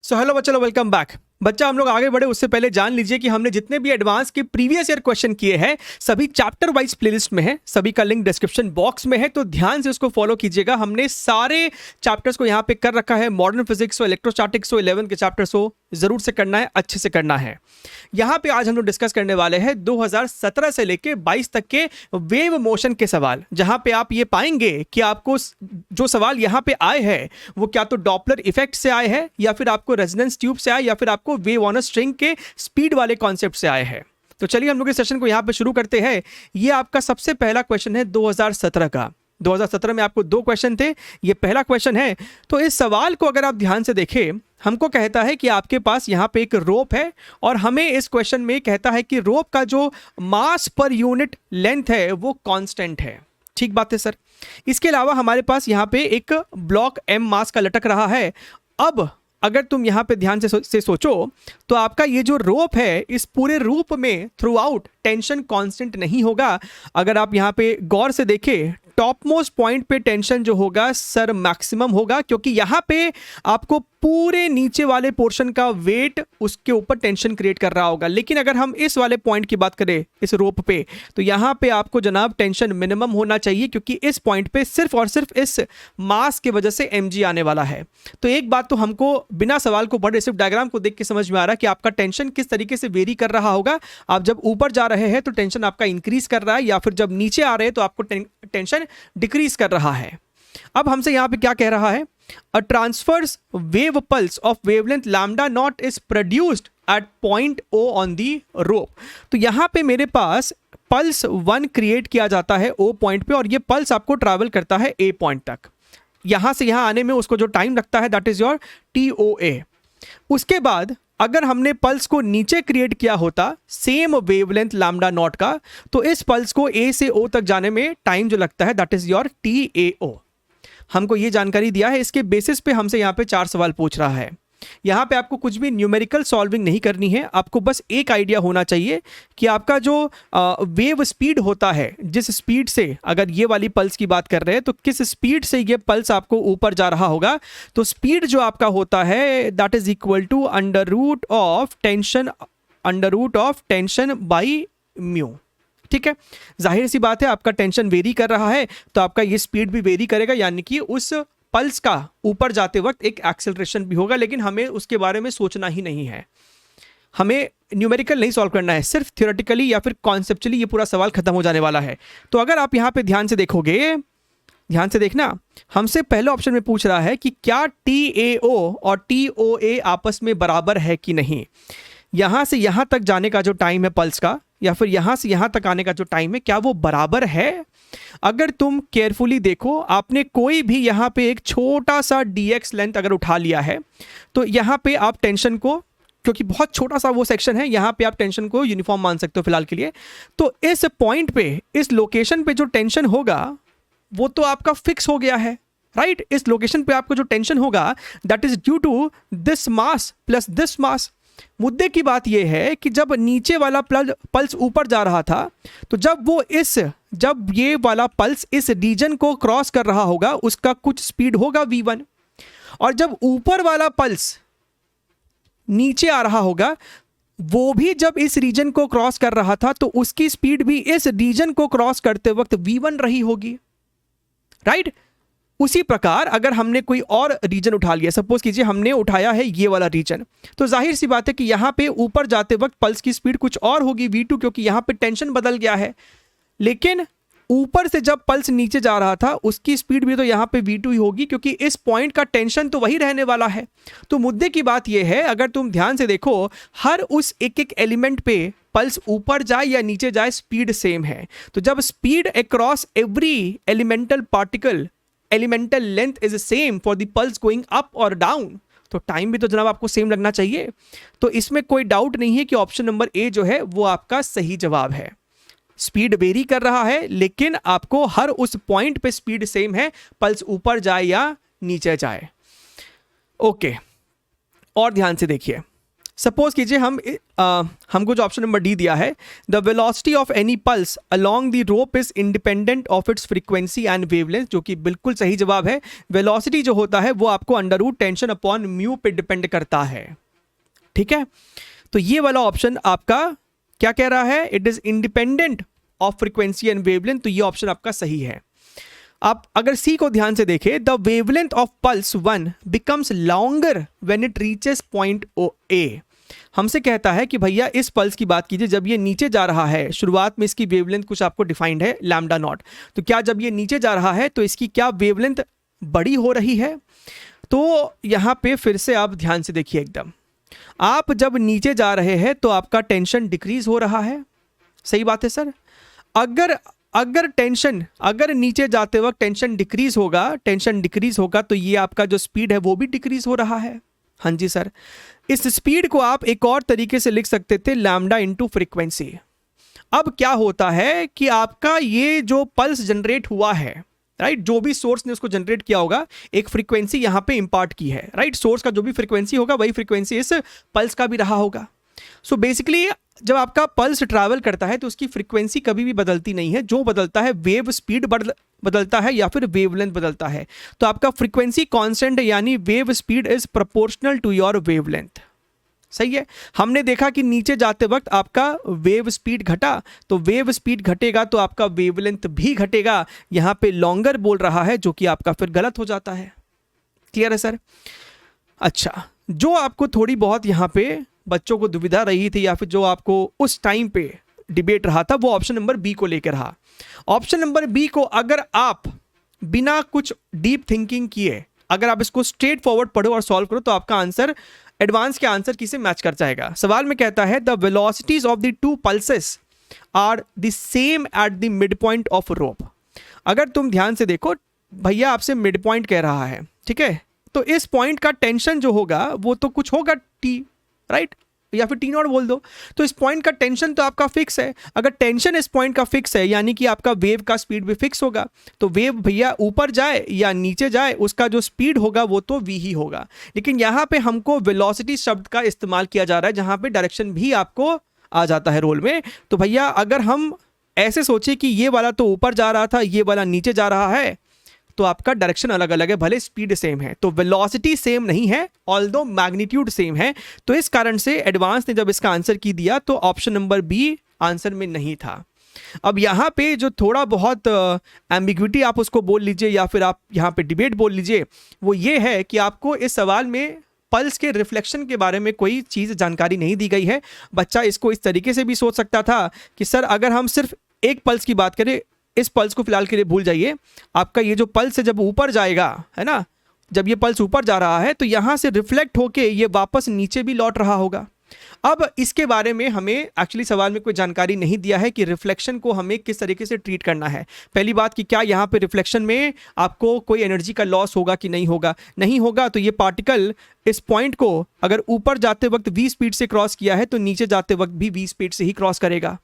So hello बच्चों, welcome back. बच्चा, हम लोग आगे बढ़े उससे पहले जान लीजिए कि हमने जितने भी एडवांस के प्रीवियस ईयर क्वेश्चन किए हैं सभी चैप्टर वाइज प्लेलिस्ट में है, सभी का लिंक डिस्क्रिप्शन बॉक्स में है, तो ध्यान से उसको फॉलो कीजिएगा। हमने सारे चैप्टर्स को यहाँ पे कर रखा है, मॉडर्न फिजिक्स हो, इलेक्ट्रोस्टैटिक्स हो, 11 के चैप्टर्स हो, जरूर से करना है, अच्छे से करना है। यहाँ पे आज हम लोग डिस्कस करने वाले हैं 2017 से लेके 22 तक के वेव मोशन के सवाल, जहां पे आप ये पाएंगे कि आपको जो सवाल यहाँ पे आए हैं वो क्या तो डॉपलर इफेक्ट से आए हैं, या फिर आपको रेजोनेंस ट्यूब से आए, या फिर आपको वेव ऑन अ स्ट्रिंग के स्पीड वाले कॉन्सेप्ट से आए हैं। तो चलिए हम लोग इस सेशन को यहाँ पे शुरू करते हैं। ये आपका सबसे पहला क्वेश्चन है 2017 का। 2017 में आपको 2 क्वेश्चन थे, ये पहला क्वेश्चन है। तो इस सवाल को अगर आप ध्यान से देखें, हमको कहता है कि आपके पास यहाँ पे एक रोप है और हमें इस क्वेश्चन में कहता है कि रोप का जो मास पर यूनिट लेंथ है वो कांस्टेंट है। ठीक बात है सर। इसके अलावा हमारे पास यहाँ पे एक ब्लॉक m मास का लटक रहा है। अब अगर तुम यहाँ पे ध्यान से सोचो तो आपका ये जो रोप है इस पूरे रूप में थ्रू आउट टेंशन कांस्टेंट नहीं होगा। अगर आप यहाँ पे गौर से देखें, टॉप मोस्ट पॉइंट पे टेंशन जो होगा सर मैक्सिमम होगा, क्योंकि यहाँ पे आपको पूरे नीचे वाले पोर्शन का वेट उसके ऊपर टेंशन क्रिएट कर रहा होगा। लेकिन अगर हम इस वाले पॉइंट की बात करें इस रोप पे, तो यहाँ पे आपको जनाब टेंशन मिनिमम होना चाहिए, क्योंकि इस पॉइंट पे सिर्फ और सिर्फ इस मास की वजह से mg आने वाला है। तो एक बात तो हमको बिना सवाल को पढ़े सिर्फ डायग्राम को देख के समझ में आ रहा है कि आपका टेंशन किस तरीके से वेरी कर रहा होगा। आप जब ऊपर जा रहे हैं तो टेंशन आपका इंक्रीज कर रहा है, या फिर जब नीचे आ रहे हैं तो आपको टेंशन डिक्रीज कर रहा है। अब हमसे यहां पे क्या कह रहा है, a transverse wave pulse of wavelength lambda naught is produced at point O on the rope. तो यहां पे मेरे पास पल्स 1 क्रिएट किया जाता है O पॉइंट पे, और ये पल्स आपको ट्रैवल करता है A पॉइंट तक। यहां से यहां आने में उसको जो टाइम लगता है दैट इज योर TOA। उसके बाद अगर हमने पल्स को नीचे क्रिएट किया होता सेम वेवलेंथ लैम्डा नॉट का, तो इस पल्स को A से O तक जाने में टाइम जो लगता है दैट इज योर TAO। हमको ये जानकारी दिया है, इसके बेसिस पे हमसे यहाँ पे 4 सवाल पूछ रहा है। यहाँ पे आपको कुछ भी न्यूमेरिकल सॉल्विंग नहीं करनी है, आपको बस एक आइडिया होना चाहिए कि आपका जो वेव स्पीड होता है, जिस स्पीड से अगर ये वाली पल्स की बात कर रहे हैं तो किस स्पीड से ये पल्स आपको ऊपर जा रहा होगा। तो स्पीड जो आपका होता है that is equal to under root of tension by mu. ठीक है, जाहिर सी बात है आपका टेंशन वेरी कर रहा है तो आपका ये स्पीड भी वेरी करेगा, यानी कि उस पल्स का ऊपर जाते वक्त एक एक्सेलरेशन भी होगा। लेकिन हमें उसके बारे में सोचना ही नहीं है, हमें न्यूमेरिकल नहीं सॉल्व करना है, सिर्फ थ्योरेटिकली या फिर कॉन्सेप्चुअली ये पूरा सवाल खत्म हो जाने वाला है। तो अगर आप यहाँ पे ध्यान से देखोगे, ध्यान से देखना, हमसे पहले ऑप्शन में पूछ रहा है कि क्या TAO और TOA आपस में बराबर है कि नहीं। यहां से यहां तक जाने का जो टाइम है पल्स का, या फिर यहां से यहां तक आने का जो टाइम है, क्या वो बराबर है। अगर तुम केयरफुली देखो, आपने कोई भी यहां पे एक छोटा सा dx लेंथ अगर उठा लिया है, तो यहां पे आप टेंशन को, क्योंकि बहुत छोटा सा वो सेक्शन है, यहां पे आप टेंशन को यूनिफॉर्म मान सकते हो फिलहाल के लिए। तो इस पॉइंट पे, इस लोकेशन पे जो टेंशन होगा वो तो आपका फिक्स हो गया है, राइट। इस लोकेशन पे आपको जो टेंशन होगा that is due to this mass plus this mass. मुद्दे की बात यह है कि जब नीचे वाला पल्स ऊपर जा रहा था, तो जब ये वाला पल्स इस रीजन को क्रॉस कर रहा होगा उसका कुछ स्पीड होगा v1, और जब ऊपर वाला पल्स नीचे आ रहा होगा वो भी जब इस रीजन को क्रॉस कर रहा था तो उसकी स्पीड भी इस रीजन को क्रॉस करते वक्त v1 रही होगी, राइट। उसी प्रकार अगर हमने कोई और रीजन उठा लिया, सपोज कीजिए हमने उठाया है ये वाला रीजन, तो जाहिर सी बात है कि यहां पे ऊपर जाते वक्त पल्स की स्पीड कुछ और होगी v2, क्योंकि यहां पे टेंशन बदल गया है। लेकिन ऊपर से जब पल्स नीचे जा रहा था उसकी स्पीड भी तो यहां पे v2 ही होगी, क्योंकि इस पॉइंट का टेंशन तो वही रहने वाला है। तो मुद्दे की बात यह है, अगर तुम ध्यान से देखो, हर उस एक एक एलिमेंट पे पल्स ऊपर जाए या नीचे जाए स्पीड सेम है। तो जब speed across every elemental particle, elemental length is same for the pulse going up और डाउन, तो टाइम भी तो जनाब आपको सेम लगना चाहिए। तो इसमें कोई डाउट नहीं है कि ऑप्शन नंबर ए जो है वो आपका सही जवाब है। स्पीड वेरी कर रहा है लेकिन आपको हर उस पॉइंट पे स्पीड सेम है, पल्स ऊपर जाए या नीचे जाए। ओके, और ध्यान से देखिए, सपोज कीजिए हमको जो ऑप्शन नंबर डी दिया है, the velocity of any pulse along the rope is independent of its frequency and wavelength, जो कि बिल्कुल सही जवाब है। वेलोसिटी जो होता है वो आपको under root tension upon mu पे डिपेंड करता है। ठीक है, तो ये वाला ऑप्शन आपका क्या कह रहा है, it is independent of frequency and wavelength, तो ये ऑप्शन आपका सही है। आप अगर सी को ध्यान से देखें, the wavelength of pulse 1 becomes longer when it reaches point A. हमसे कहता है कि भैया इस पल्स की बात कीजिए, जब ये नीचे जा रहा है, शुरुआत में इसकी वेवलेंथ कुछ आपको डिफाइंड है लैम्डा नॉट, तो क्या जब ये नीचे जा रहा है तो इसकी क्या वेवलेंथ बड़ी हो रही है? तो यहाँ पे फिर से आप ध्यान से देखिए, एकदम आप जब नीचे जा रहे हैं तो आपका टेंशन डिक्रीज हो रहा है। सही बात है सर। अगर नीचे जाते वक्त टेंशन डिक्रीज होगा तो ये आपका जो स्पीड है वो भी डिक्रीज हो रहा है। हाँ जी सर, इस स्पीड को आप एक और तरीके से लिख सकते थे, लैम्डा इंटू फ्रीक्वेंसी। अब क्या होता है कि आपका ये जो पल्स जनरेट हुआ है, राइट, जो भी सोर्स ने उसको जनरेट किया होगा, एक फ्रीक्वेंसी यहाँ पे इंपार्ट की है, राइट, सोर्स का जो भी फ्रीक्वेंसी होगा वही फ्रीक्वेंसी इस पल्स का भी रहा होगा। सो बेसिकली जब आपका पल्स ट्रैवल करता है तो उसकी फ्रीक्वेंसी कभी भी बदलती नहीं है, जो बदलता है वेव स्पीड बदलता है या फिर वेवलेंथ बदलता है। तो आपका फ्रीक्वेंसी कांस्टेंट है, यानी wave speed is proportional to your wavelength. सही है। हमने देखा कि नीचे जाते वक्त आपका वेव स्पीड घटा, तो वेव स्पीड घटेगा तो आपका वेवलेंथ भी घटेगा। यहाँ पे लॉन्गर बोल रहा है, जो कि आपका फिर गलत हो जाता है। क्लियर है सर? अच्छा, जो आपको थोड़ी बहुत यहाँ पे बच्चों को दुविधा रही थी या फिर जो आपको उस टाइम पे डिबेट रहा था, वो ऑप्शन नंबर बी को लेकर रहा। ऑप्शन नंबर बी को अगर आप बिना कुछ डीप थिंकिंग किए अगर आप इसको स्ट्रेट फॉरवर्ड पढ़ो और सॉल्व करो तो आपका आंसर एडवांस के आंसर की से मैच कर जाएगा। सवाल में कहता है the velocities of the two pulses are the same at the mid point of rope. अगर तुम ध्यान से देखो, भैया आपसे मिड पॉइंट कह रहा है, ठीक है, तो इस पॉइंट का टेंशन जो होगा वो तो कुछ होगा टी, राइट, या फिर टी नॉट बोल दो। तो इस पॉइंट का टेंशन तो आपका फिक्स है। अगर टेंशन इस पॉइंट का फिक्स है, यानी कि आपका वेव का स्पीड भी फिक्स होगा। तो वेव भैया ऊपर जाए या नीचे जाए, उसका जो स्पीड होगा वो तो v ही होगा। लेकिन यहाँ पे हमको वेलोसिटी शब्द का इस्तेमाल किया जा रहा है, जहाँ पे डायरेक्शन भी आपको आ जाता है रोल में। तो भैया अगर हम ऐसे सोचे कि ये वाला तो ऊपर जा रहा था, ये वाला नीचे जा रहा है, तो आपका डायरेक्शन अलग अलग है, भले स्पीड सेम है। तो वेलोसिटी सेम नहीं है, ऑल्दो मैग्नीट्यूड सेम है। तो इस कारण से एडवांस ने जब इसका आंसर की दिया तो ऑप्शन नंबर बी आंसर में नहीं था। अब यहाँ पे जो थोड़ा बहुत एम्बिग्विटी आप उसको बोल लीजिए या फिर आप यहाँ पे डिबेट बोल लीजिए, वो ये है कि आपको इस सवाल में पल्स के रिफ्लेक्शन के बारे में कोई चीज़ जानकारी नहीं दी गई है। बच्चा इसको इस तरीके से भी सोच सकता था कि सर अगर हम सिर्फ एक पल्स की बात करें, इस पल्स को फिलहाल के लिए भूल जाइए, आपका ये जो पल्स है जब ऊपर जाएगा, है ना, जब ये पल्स ऊपर जा रहा है तो यहाँ से रिफ्लेक्ट होके ये वापस नीचे भी लौट रहा होगा। अब इसके बारे में हमें एक्चुअली सवाल में कोई जानकारी नहीं दिया है कि रिफ्लेक्शन को हमें किस तरीके से ट्रीट करना है। पहली बात कि क्या यहाँ पे रिफ्लेक्शन में आपको कोई एनर्जी का लॉस होगा कि नहीं होगा। नहीं होगा तो ये पार्टिकल इस पॉइंट को अगर ऊपर जाते वक्त v स्पीड से क्रॉस किया है तो नीचे जाते वक्त भी v स्पीड से ही क्रॉस करेगा।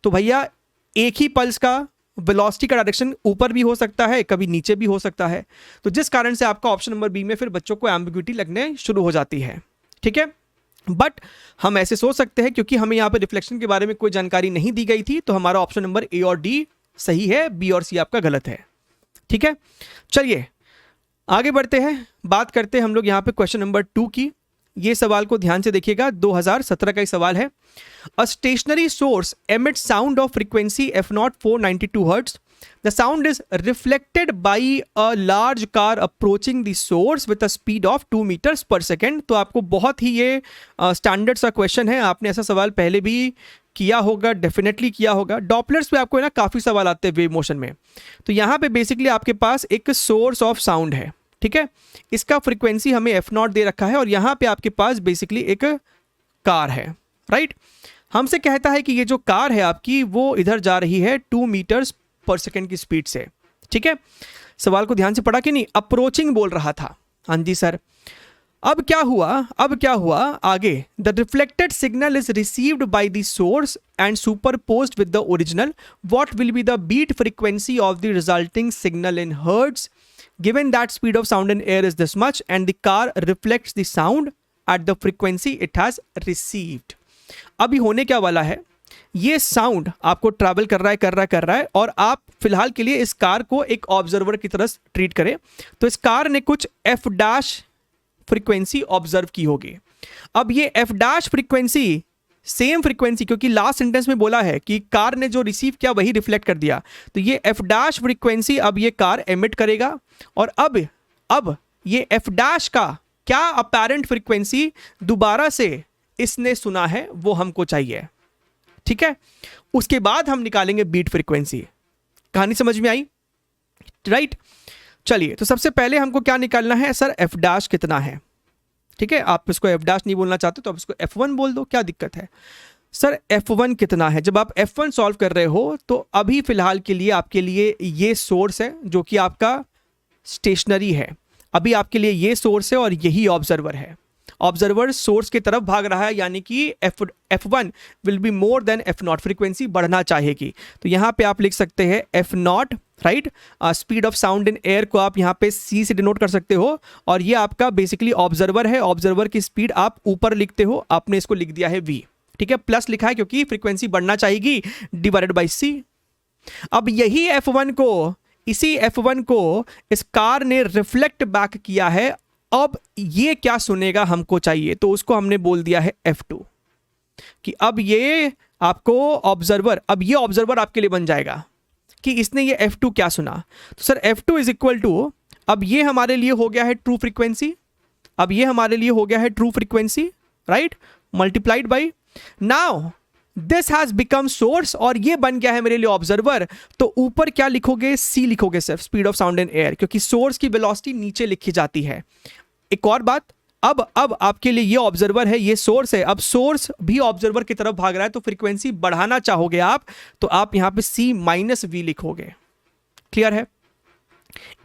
तो भैया एक ही पल्स का वेलोसिटी का डायरेक्शन ऊपर भी हो सकता है, कभी नीचे भी हो सकता है। तो जिस कारण से आपका ऑप्शन नंबर बी में फिर बच्चों को एम्बिग्विटी लगने शुरू हो जाती है। ठीक है, बट हम ऐसे सोच सकते हैं क्योंकि हमें यहाँ पे रिफ्लेक्शन के बारे में कोई जानकारी नहीं दी गई थी, तो हमारा ऑप्शन नंबर ए और डी सही है, बी और सी आपका गलत है। ठीक है, चलिए आगे बढ़ते हैं, बात करते हैं हम लोग यहाँ पे क्वेश्चन नंबर 2 की। ये सवाल को ध्यान से देखिएगा, 2017 का ही सवाल है। A stationary source emits sound of frequency f0 492 hertz. The sound is reflected by a large car approaching the source with a speed of 2 metres per second. तो आपको बहुत ही ये स्टैंडर्ड सा क्वेश्चन है, आपने ऐसा सवाल पहले भी किया होगा, डेफिनेटली किया होगा। डॉपलर्स पे आपको है ना काफ़ी सवाल आते हैं वेव मोशन में। तो यहाँ पे बेसिकली आपके पास एक सोर्स ऑफ साउंड है, ठीक है, इसका फ्रीक्वेंसी हमें f0 दे रखा है और यहाँ पे आपके पास बेसिकली एक कार है, राइट। हमसे कहता है कि ये जो कार है आपकी वो इधर जा रही है 2 मीटर्स पर सेकेंड की स्पीड से। ठीक है, सवाल को ध्यान से पढ़ा कि नहीं, अप्रोचिंग बोल रहा था। हाँ जी सर, अब क्या हुआ आगे, the reflected signal is received by the source and superposed with the original. What will be the beat frequency of the resulting signal in hertz given that speed of sound in air is this much and the car reflects the sound at the frequency it has received. अभी होने क्या वाला है, ये sound आपको travel कर रहा है और आप फिलहाल के लिए इस कार को एक ऑब्जर्वर की तरह ट्रीट करें। तो इस कार ने कुछ एफ डैश फ्रीक्वेंसी ऑब्जर्व की होगी। अब ये F dash frequency, same frequency, क्योंकि लास्ट सेंटेंस में बोला है कि कार ने जो रिसीव किया वही रिफ्लेक्ट कर दिया, तो ये एफ डैश फ्रीक्वेंसी अब ये कार एमिट करेगा। और अब ये एफ डैश का क्या अपैरेंट फ्रीक्वेंसी दोबारा से इसने सुना है वो हमको चाहिए, ठीक है। उसके बाद हम निकालेंगे बीट फ्रीक्वेंसी। कहानी समझ में आई, राइट? चलिए, तो सबसे पहले हमको क्या निकालना है, सर एफ डैश कितना है, ठीक है। आप इसको एफ डैश नहीं बोलना चाहते तो आप इसको F1 बोल दो, क्या दिक्कत है। सर F1 कितना है, जब आप F1 सॉल्व कर रहे हो तो अभी फिलहाल के लिए आपके लिए ये सोर्स है जो कि आपका स्टेशनरी है। अभी आपके लिए ये सोर्स है और यही ऑब्जर्वर है। ऑब्जर्वर सोर्स की तरफ भाग रहा है, यानी कि F1 will be more than F0, frequency बढ़ना चाहेगी। तो यहाँ पे आप लिख सकते हैं F0, right. Speed of sound in air को आप यहाँ पे C से डिनोट कर सकते हो, और ये आपका बेसिकली ऑब्जर्वर है। ऑब्जर्वर की स्पीड आप ऊपर लिखते हो, आपने इसको लिख दिया है V, ठीक है। प्लस लिखा है क्योंकि फ्रीक्वेंसी बढ़ना चाहेगी, डिवाइडेड बाई C। अब यही F1 को, इसी F1 को इस कार ने रिफ्लेक्ट बैक किया है। अब ये क्या सुनेगा हमको चाहिए, तो उसको हमने बोल दिया है F2, कि अब ये आपको ऑब्जर्वर, अब ये ऑब्जर्वर आपके लिए बन जाएगा कि इसने ये F2 क्या सुना। तो sir F2 is equal to, अब ये हमारे लिए हो गया है ट्रू फ्रीक्वेंसी, अब ये हमारे लिए हो गया है true frequency, right, multiplied by, now this has become source, और ये बन गया है मेरे लिए ऑब्जर्वर। तो ऊपर क्या लिखोगे, C लिखोगे sir, speed of sound in air, क्योंकि सोर्स की वेलोसिटी नीचे लिखी जाती है। एक और बात, अब आपके लिए ये ऑब्जर्वर है, ये सोर्स है, अब सोर्स भी ऑब्जर्वर की तरफ भाग रहा है, तो फ्रीक्वेंसी बढ़ाना चाहोगे आप, तो आप यहां पे C माइनस V लिखोगे। क्लियर है?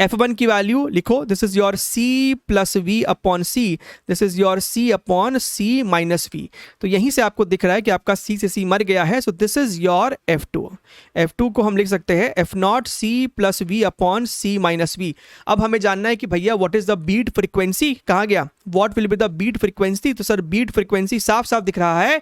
F1 की वैल्यू लिखो, this is your C plus V upon C, this is your C upon C minus V। तो यहीं से आपको दिख रहा है कि आपका C से C मर गया है, so this is your F2। F2 को हम लिख सकते हैं F0 C plus V upon C minus V। अब हमें जानना है कि भैया what is the beat frequency, कहाँ गया, what will be the beat frequency. तो सर बीट फ्रीक्वेंसी साफ साफ दिख रहा है,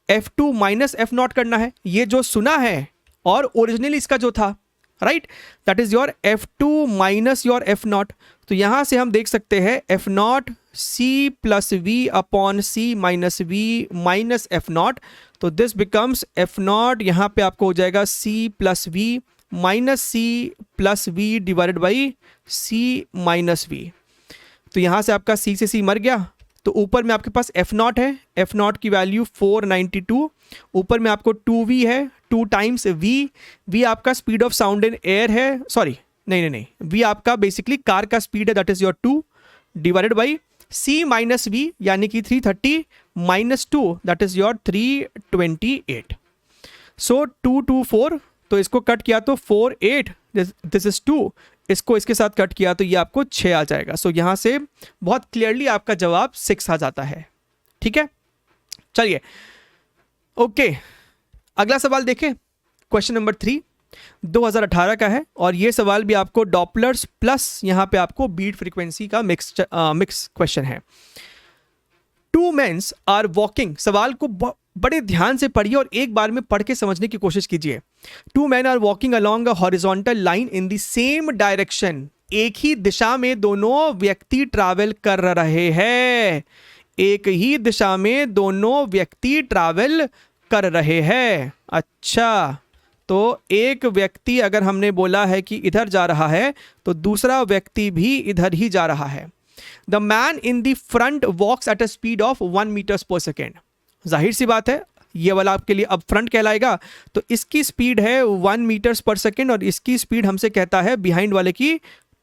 F2 माइनस F0 करना है, ये जो सुना है और ओरिजिनली इसका जो था, right, that is your F2 minus your F0। तो यहां से हम देख सकते हैं F0 C plus V upon C minus V minus F0। तो दिस बिकम्स F0, यहां पे आपको हो जाएगा C plus V minus C plus V divided by C minus V। तो यहां से आपका C से C मर गया, तो ऊपर में आपके पास F0 है, F0 की वैल्यू 492, ऊपर में आपको 2V है, 2 टाइम्स V आपका speed of sound in air है, सॉरी नहीं, V आपका बेसिकली कार का स्पीड है, that is your 2 divided by C minus V, यानी कि 330 माइनस 2, दैट इज योर 328। सो 224, तो इसको कट किया तो 48, दिस इज 2, इसको इसके साथ कट किया तो ये आपको 6 आ जाएगा। सो यहां से बहुत क्लियरली आपका जवाब 6 आ जाता है, ठीक है। चलिए, ओके, अगला सवाल देखें, क्वेश्चन नंबर 3 2018 का है, और ये सवाल भी आपको डॉपलर्स प्लस यहां पे आपको बीट फ्रीक्वेंसी का मिक्स क्वेश्चन है। 2 men आर वॉकिंग, सवाल को बड़े ध्यान से पढ़िए और एक बार में पढ़ के समझने की कोशिश कीजिए। 2 men are walking along a horizontal line in the same direction, एक ही दिशा में दोनों व्यक्ति ट्रैवल कर रहे हैं, एक ही दिशा में दोनों व्यक्ति ट्रैवल कर रहे हैं। अच्छा, तो एक व्यक्ति अगर हमने बोला है कि इधर जा रहा है, तो दूसरा व्यक्ति भी इधर ही जा रहा है। The man in the front walks at a speed of 1 metres per second. जाहिर सी बात है, ये वाला आपके लिए अब फ्रंट कहलाएगा, तो इसकी स्पीड है 1 मीटर्स पर सेकेंड और इसकी स्पीड हमसे कहता है बिहाइंड वाले की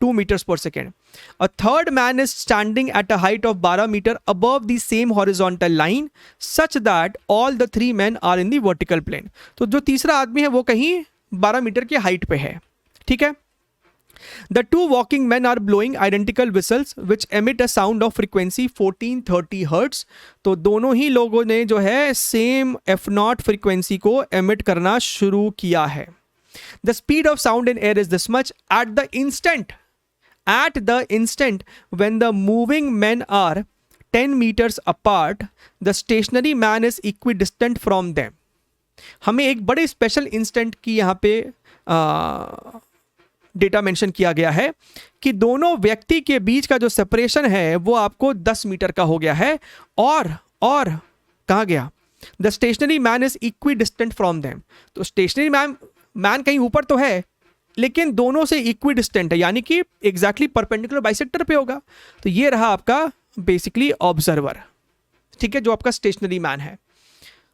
2 metres per second. A third man is standing at a height of 12 metre above the same horizontal line such that all the 3 men are in the vertical plane. तो जो तीसरा आदमी है वो कहीं 12 मीटर के हाइट पे है, ठीक है। The 2 walking men are blowing identical whistles which emit a sound of frequency 1430 Hz। तो दोनों ही लोगों ने जो है सेम F0 फ्रीक्वेंसी को एमिट करना शुरू किया है। The speed of sound in air is this much at the instant when the moving men are 10 meters apart, the stationary man is equidistant from them. हमें एक बड़े स्पेशल इंस्टेंट की यहाँ पे डेटा मेंशन किया गया है कि दोनों व्यक्ति के बीच का जो सेपरेशन है वो आपको 10 मीटर का हो गया है, और कहा गया the stationary man is equidistant from them. तो स्टेशनरी मैन कहीं ऊपर तो है लेकिन दोनों से इक्विडिस्टेंट है, यानी कि एग्जैक्टली परपेंडिकुलर बाइसेक्टर पे होगा। तो ये रहा आपका बेसिकली ऑब्जर्वर, ठीक है, जो आपका स्टेशनरी मैन है।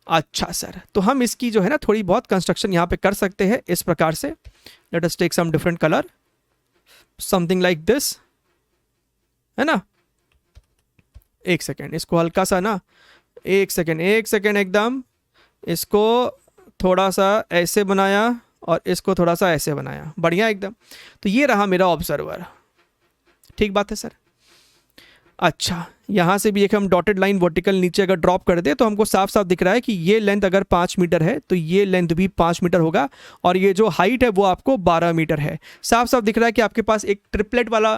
अच्छा सर, तो हम इसकी जो है ना थोड़ी बहुत कंस्ट्रक्शन यहाँ पे कर सकते हैं इस प्रकार से। Let us take some different colour, something like this, है ना। एक सेकेंड, इसको हल्का सा ना, एक सेकेंड एकदम, इसको थोड़ा सा ऐसे बनाया और इसको थोड़ा सा ऐसे बनाया, बढ़िया एकदम। तो ये रहा मेरा ऑब्जर्वर, ठीक बात है सर। अच्छा, यहाँ से भी एक हम डॉटेड लाइन वर्टिकल नीचे अगर ड्रॉप कर दे तो हमको साफ साफ दिख रहा है कि ये लेंथ अगर 5 मीटर है तो ये लेंथ भी 5 मीटर होगा, और ये जो हाइट है वो आपको 12 मीटर है। साफ साफ दिख रहा है कि आपके पास एक ट्रिपलेट वाला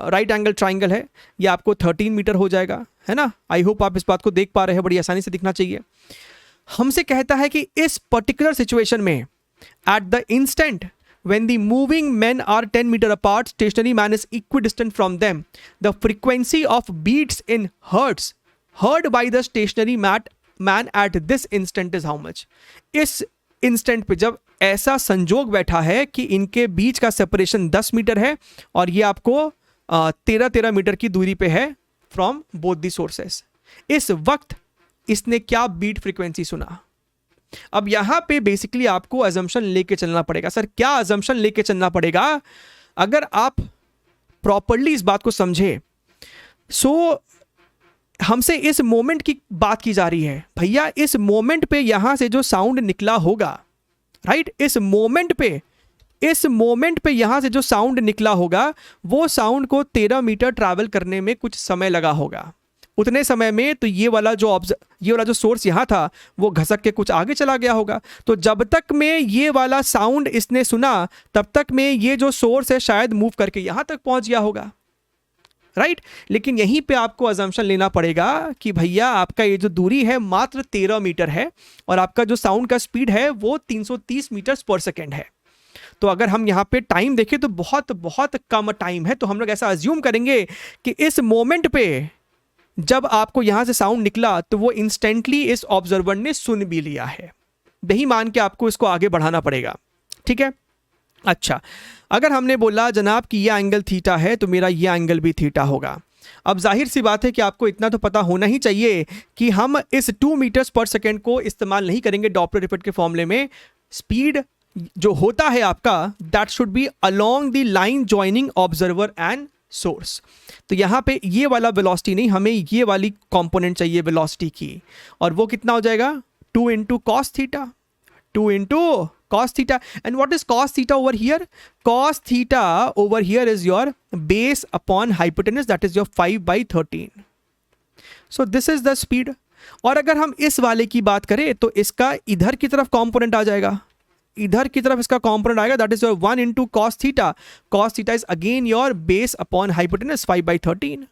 राइट एंगल ट्राइंगल है, ये आपको 13 मीटर हो जाएगा, है ना। आई होप आप इस बात को देख पा रहे हैं, बड़ी आसानी से दिखना चाहिए। हमसे कहता है कि इस पर्टिकुलर सिचुएशन में at the instant when the moving men are 10 meter apart, stationary man is equidistant from them. The frequency of beats in hertz heard by the stationary man at this instant is how much? इस instant पे जब ऐसा संजोग बैठा है कि इनके बीच का सेपरेशन 10 मीटर है और ये आपको 13 मीटर की दूरी पे है फ्रॉम बोथ दी सोर्सेस, इस वक्त इसने क्या बीट फ्रीक्वेंसी सुना? अब यहां पे बेसिकली आपको अजम्पशन लेके चलना पड़ेगा। सर क्या अजम्पशन लेके चलना पड़ेगा? अगर आप प्रॉपर्ली इस बात को समझे, हमसे इस मोमेंट की बात की जा रही है भैया। इस मोमेंट पे यहां से जो साउंड निकला होगा, राइट, इस मोमेंट पे यहां से जो साउंड निकला होगा वो साउंड को 13 मीटर ट्रैवल करने में कुछ समय लगा होगा। उतने समय में तो ये वाला जो सोर्स यहाँ था वो घसक के कुछ आगे चला गया होगा। तो जब तक में ये वाला साउंड इसने सुना तब तक में ये जो सोर्स है शायद मूव करके यहाँ तक पहुँच गया होगा, राइट। लेकिन यहीं पे आपको अजम्पशन लेना पड़ेगा कि भैया आपका ये जो दूरी है मात्र 13 मीटर है और आपका जो साउंड का स्पीड है वो 330 मीटर्स पर सेकेंड है। तो अगर हम यहाँ पे टाइम देखें तो बहुत बहुत कम टाइम है। तो हम लोग ऐसा अज्यूम करेंगे कि इस मोमेंट पे जब आपको यहां से साउंड निकला तो वो इंस्टेंटली इस ऑब्जर्वर ने सुन भी लिया है। यही मान के आपको इसको आगे बढ़ाना पड़ेगा, ठीक है। अच्छा, अगर हमने बोला जनाब कि ये एंगल थीटा है तो मेरा ये एंगल भी थीटा होगा। अब जाहिर सी बात है कि आपको इतना तो पता होना ही चाहिए कि हम इस 2 मीटर्स पर सेकेंड को इस्तेमाल नहीं करेंगे डॉपलर इफेक्ट के फॉर्मूले में। स्पीड जो होता है आपका that should B along the line joining observer and source. तो यहाँ पे ये वाला वेलोसिटी नहीं, हमें ये वाली कंपोनेंट चाहिए वेलोसिटी की, और वो कितना हो जाएगा 2 into cos theta, 2 into cos theta। and what is cos theta over here? Cos theta over here is your base upon hypotenuse, that is your 5/13। so this is the speed। और अगर हम इस वाले की बात करें तो इसका इधर की तरफ कंपोनेंट आ जाएगा, इधर की तरफ इसका कंपोनेंट आएगा, that is your 1 into cos theta। cos theta is again your base upon hypotenuse 5/13।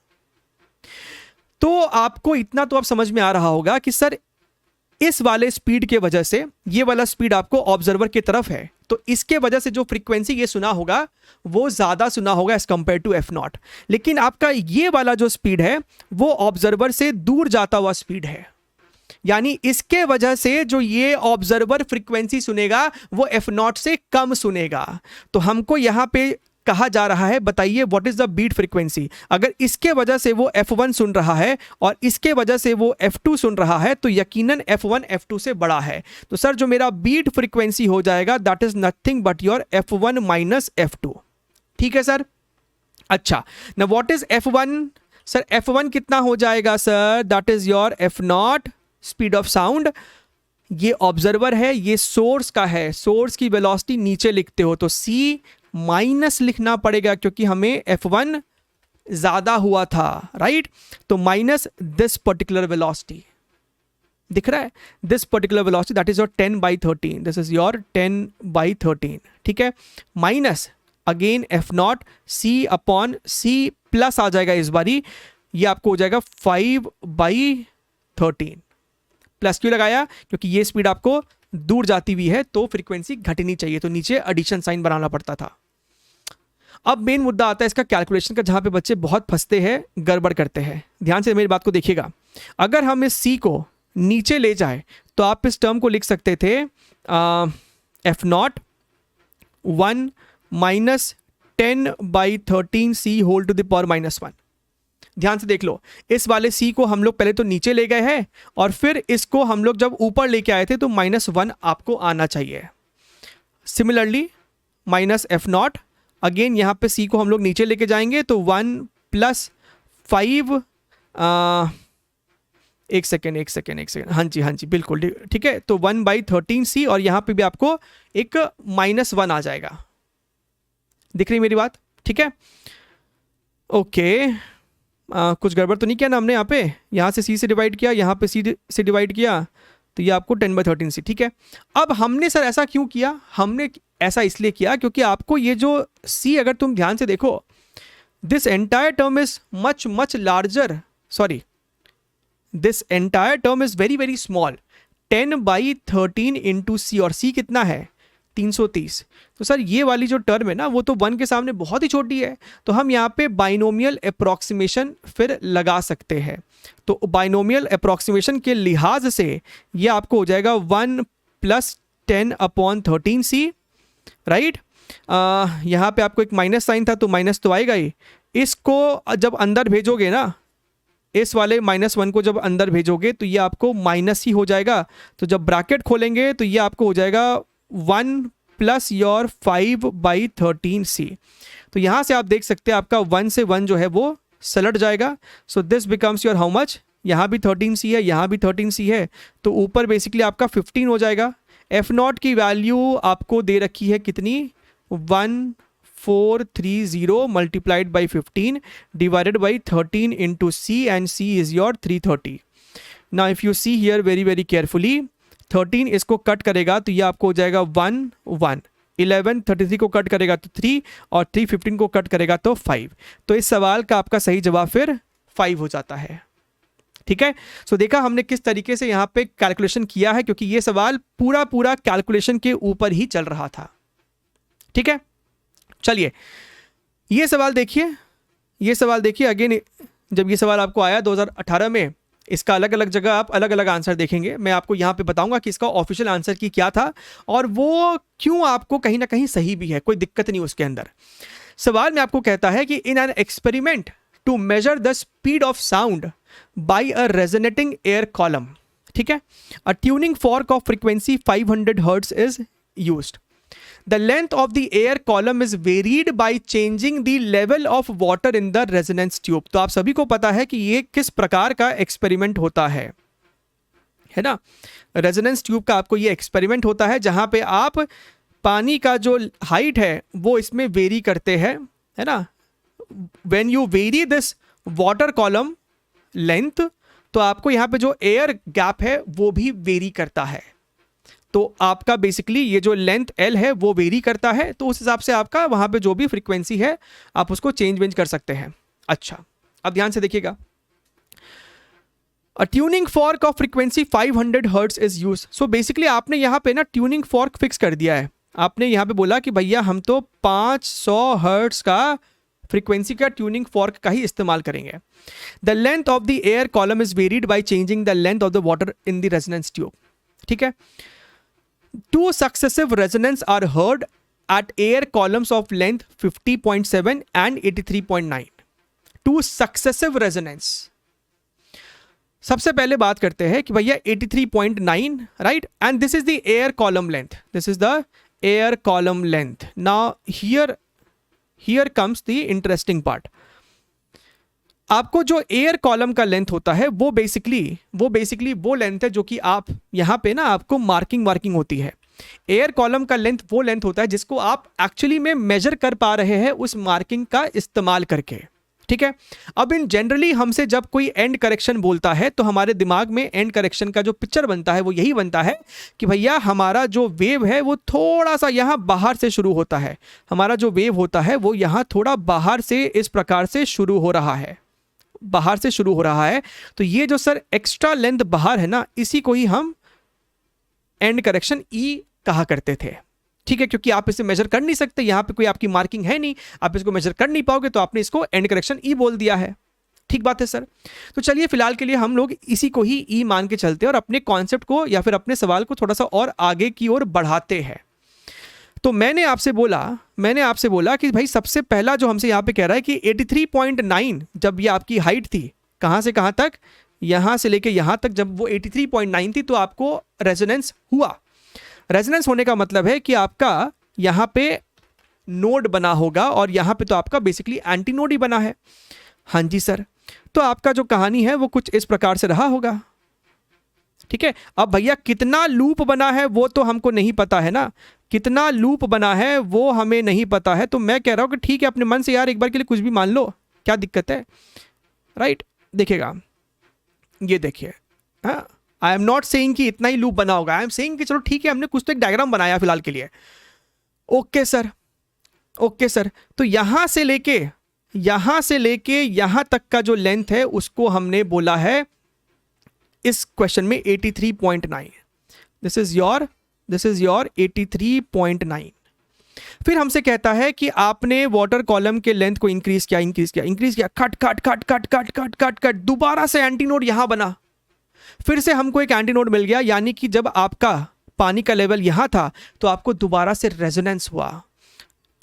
तो आपको इतना तो अब समझ में आ रहा होगा कि सर इस वाले स्पीड के वजह से ये वाला स्पीड आपको ऑब्जर्वर की तरफ है, तो इसके वजह से जो फ्रीक्वेंसी ये सुना होगा वो ज्यादा सुना होगा एज कंपेयर टू f0। लेकिन आपका ये वाला जो स्पीड है वो ऑब्जर्वर से दूर जाता हुआ स्पीड है, यानी इसके वजह से जो ये ऑब्जर्वर फ्रीक्वेंसी सुनेगा वो f0 से कम सुनेगा। तो हमको यहां पे कहा जा रहा है बताइए what is the beat frequency. अगर इसके वजह से वो f1 सुन रहा है और इसके वजह से वो f2 सुन रहा है तो यकीनन f1 f2 से बड़ा है। तो सर जो मेरा बीट फ्रीक्वेंसी हो जाएगा that is nothing but your f1 minus f2, ठीक है सर। अच्छा, ना what is f1? Sir f1 कितना हो जाएगा sir? That is your f0 speed of sound. ये ऑब्जर्वर है, ये सोर्स का है, सोर्स की वेलोसिटी नीचे लिखते हो तो c माइनस लिखना पड़ेगा क्योंकि हमें f1 ज्यादा हुआ था, राइट। तो माइनस दिस पर्टिकुलर वेलोसिटी दिख रहा है, this particular velocity that is your 10/13, this is your 10/13, ठीक है। Minus again f0 c upon c plus आ जाएगा इस बारी ये आपको हो जाएगा 5/13। प्लस क्यों लगाया? क्योंकि ये स्पीड आपको दूर जाती हुई है तो फ्रीक्वेंसी घटनी चाहिए, तो नीचे एडिशन साइन बनाना पड़ता था। अब मेन मुद्दा आता है इसका कैलकुलेशन का, जहां पे बच्चे बहुत फंसते हैं, गड़बड़ करते हैं। ध्यान से मेरी बात को देखिएगा। अगर हम इस सी को नीचे ले जाए तो आप इस टर्म को लिख सकते थे F0 1 minus 10/13c whole to the power -1। ध्यान से देख लो, इस वाले c को हम लोग पहले तो नीचे ले गए हैं और फिर इसको हम लोग जब ऊपर लेके आए थे तो -1 आपको आना चाहिए। सिमिलरली -F0 अगेन यहाँ पे c को हम लोग नीचे लेके जाएंगे तो 1 + 5 एक सेकेंड, हाँ जी बिल्कुल ठीक है। तो 1/13c और यहाँ पे भी आपको एक -1 आ जाएगा। दिख रही मेरी बात? ठीक है, ओके। कुछ गड़बड़ तो नहीं किया ना हमने? यहाँ से c से डिवाइड किया, यहाँ पे c से डिवाइड किया, तो ये आपको 10/13c। ठीक है, अब हमने सर ऐसा क्यों किया? हमने ऐसा इसलिए किया क्योंकि आपको ये जो c, अगर तुम ध्यान से देखो, this entire term is much larger, sorry this entire term is very very small, 10/13 into C, और c कितना है? 330। तो सर ये वाली जो टर्म है ना वो तो 1 के सामने बहुत ही छोटी है, तो हम यहाँ पे बाइनोमियल अप्रॉक्सीमेशन फिर लगा सकते हैं। तो बाइनोमियल अप्रॉक्सीमेशन के लिहाज से ये आपको हो जाएगा 1 + 10/13c, राइट। यहाँ पे आपको एक माइनस साइन था तो माइनस तो आएगा ही। इसको जब अंदर भेजोगे ना, इस वाले -1 को जब अंदर भेजोगे तो ये आपको माइनस ही हो जाएगा। तो जब ब्रैकेट खोलेंगे तो ये आपको हो जाएगा 1 + योर 5/13c। तो यहाँ से आप देख सकते हैं आपका 1 से 1 जो है वो सलट जाएगा। सो this becomes your how much? यहाँ भी 13c है, यहाँ भी 13c है, तो ऊपर बेसिकली आपका 15 हो जाएगा। F0 की वैल्यू आपको दे रखी है कितनी? 1430 multiplied by 15 divided by 13 into c, and c is your 330. Now if you see here very carefully, 13 इसको कट करेगा तो ये आपको हो जाएगा 1 1, 11 33 को कट करेगा तो 3, और 3 15 को कट करेगा तो 5। तो इस सवाल का आपका सही जवाब फिर 5 हो जाता है। ठीक है, सो देखा हमने किस तरीके से यहाँ पे कैलकुलेशन किया है, क्योंकि ये सवाल पूरा कैलकुलेशन के ऊपर ही चल रहा था। ठीक है, चलिए ये सवाल देखिए, अगेन जब ये सवाल आपको आया 2018 में, इसका अलग अलग जगह आप अलग अलग आंसर देखेंगे। मैं आपको यहाँ पे बताऊंगा कि इसका ऑफिशियल आंसर की क्या था और वो क्यों आपको कहीं ना कहीं सही भी है, कोई दिक्कत नहीं उसके अंदर। सवाल में आपको कहता है कि in an experiment to measure the speed of sound by a resonating air column, ठीक है, a tuning fork of frequency 500 hertz is used. The length of the air column is varied by changing the level of water in the resonance tube. तो आप सभी को पता है कि ये किस प्रकार का एक्सपेरिमेंट होता है ना? रेजोनेंस ट्यूब का आपको ये एक्सपेरिमेंट होता है जहां पे आप पानी का जो हाइट है वो इसमें वेरी करते हैं, है ना। When you vary this water column length, तो आपको यहाँ पे जो एयर गैप है वो भी वेरी करता है। तो आपका बेसिकली ये जो लेंथ L है वो वेरी करता है, तो उस हिसाब से आपका वहां पे जो भी फ्रीक्वेंसी है आप उसको चेंज कर सकते हैं। अच्छा, अब ध्यान से देखिएगा, a tuning fork of frequency 500 hertz is use. So basically आपने यहाँ पे ना ट्यूनिंग फॉर्क फिक्स कर दिया है। आपने यहाँ पे बोला कि भैया हम तो 500 हर्ट्ज का फ्रीक्वेंसी का ट्यूनिंग फॉर्क का ही इस्तेमाल करेंगे। The length of the air column is varied by changing the length of the water in the resonance tube. ठीक है, two successive resonance are heard at air columns of length 50.7 and 83.9. Two successive resonance. सबसे पहले बात करते हैं कि भैया 83.9, right? And this is the air column length. This is the air column length. Now here comes the interesting part. आपको जो air column का लेंथ होता है वो बेसिकली वो लेंथ है जो कि आप यहाँ पे ना आपको मार्किंग होती है। एयर कॉलम का लेंथ वो लेंथ होता है जिसको आप एक्चुअली में मेजर कर पा रहे हैं उस मार्किंग का इस्तेमाल करके। ठीक है, अब इन जनरली हमसे जब कोई एंड करेक्शन बोलता है तो हमारे दिमाग में एंड करेक्शन का जो पिक्चर बनता है वो यही बनता है कि भैया हमारा जो वेव है वो थोड़ा सा यहाँ बाहर से शुरू होता है, हमारा जो वेव होता है वो यहाँ थोड़ा बाहर से इस प्रकार से शुरू हो रहा है, बाहर से शुरू हो रहा है, तो ये जो सर एक्स्ट्रा लेंथ बाहर है ना, इसी को ही हम एंड करेक्शन ई कहा करते थे। ठीक है, क्योंकि आप इसे मेजर कर नहीं सकते, यहां पे कोई आपकी मार्किंग है नहीं, आप इसको मेजर कर नहीं पाओगे, तो आपने इसको एंड करेक्शन ई बोल दिया है। ठीक बात है सर। तो चलिए फिलहाल के लिए हम लोग इसी को ही ई मान के चलते हैं और अपने कॉन्सेप्ट को या फिर अपने सवाल को थोड़ा सा और आगे की ओर बढ़ाते हैं। तो मैंने आपसे बोला कि भाई सबसे पहला जो हमसे यहाँ पे कह रहा है कि 83.9 जब ये आपकी हाइट थी, कहाँ से कहाँ तक, यहाँ से लेके यहाँ तक, जब वो 83.9 थी तो आपको रेजोनेंस हुआ। रेजोनेंस होने का मतलब है कि आपका यहाँ पे नोड बना होगा और यहाँ पे तो आपका बेसिकली एंटी नोड ही बना है। हाँ जी सर, तो आपका जो कहानी है वो कुछ इस प्रकार से रहा होगा। ठीक है, अब भैया कितना लूप बना है वो तो हमको नहीं पता है ना, कितना लूप बना है वो हमें नहीं पता है। तो मैं कह रहा हूं कि ठीक है, अपने मन से यार एक बार के लिए कुछ भी मान लो, क्या दिक्कत है, राइट। देखिएगा, ये देखिए, हाँ, आई एम नॉट सेइंग कि इतना ही लूप बना होगा, आई एम सेइंग कि चलो ठीक है, हमने कुछ तो एक डायग्राम बनाया फिलहाल के लिए। Okay sir, okay sir. तो यहां से लेके यहां तक का जो लेंथ है उसको हमने बोला है इस क्वेश्चन में 83.9। This is your 83.9। फिर हमसे कहता है कि आपने वाटर कॉलम के लेंथ को इंक्रीज किया, कट, दोबारा से एंटी नोड यहां बना, फिर से हमको एक एंटी नोड मिल गया, यानी कि जब आपका पानी का लेवल यहां था तो आपको दोबारा से रेजोनेंस हुआ।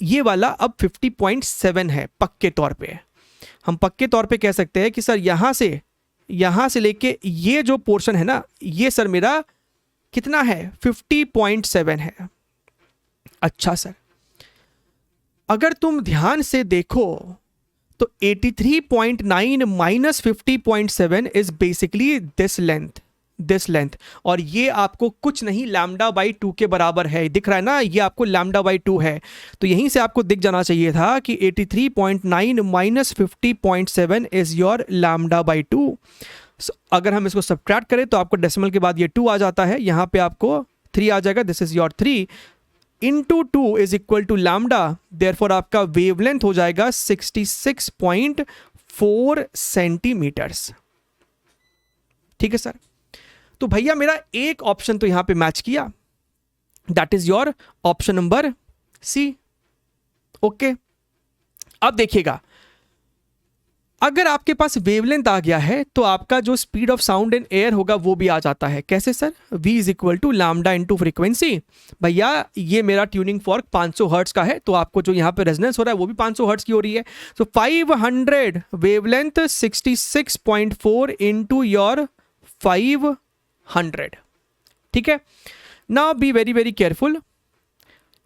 ये वाला अब 50.7 है पक्के तौर पे। हम पक्के तौर पे कह सकते हैं कि सर यहां से लेके ये जो पोर्शन है ना, ये सर मेरा कितना है, 50.7 है। अच्छा सर, अगर तुम ध्यान से देखो तो 83.9 minus 50.7 is basically this length, और ये आपको कुछ नहीं λ/2 के बराबर है, दिख रहा है ना, ये आपको λ/2 है। तो यहीं से आपको दिख जाना चाहिए था कि 83.9 माइनस 50.7 इज योर λ/2। अगर हम इसको सब्ट्रैक्ट करें तो आपको डेसिमल के बाद ये 2 आ जाता है, यहां पे आपको 3 आ जाएगा, this is your 3 into 2 is equal to lambda, therefore आपका वेवलेंथ हो जाएगा 66.4 सेंटीमीटर्स। ठीक है सर, तो भैया मेरा एक ऑप्शन तो यहां पे मैच किया, that is your option number C. Okay, अब देखिएगा, अगर आपके पास वेवलेंथ आ गया है तो आपका जो speed of sound in air होगा वो भी आ जाता है। कैसे sir, v is equal to lambda into frequency. भैया ये मेरा ट्यूनिंग फॉर्क 500 हर्ट्ज का है, तो आपको जो यहाँ पे रेजोनेंस हो रहा है वो भी 500 हर्ट्ज की हो रही है। तो 500 वेवलेंथ 66.4 इंटू योर 500। ठीक है, now be very very careful,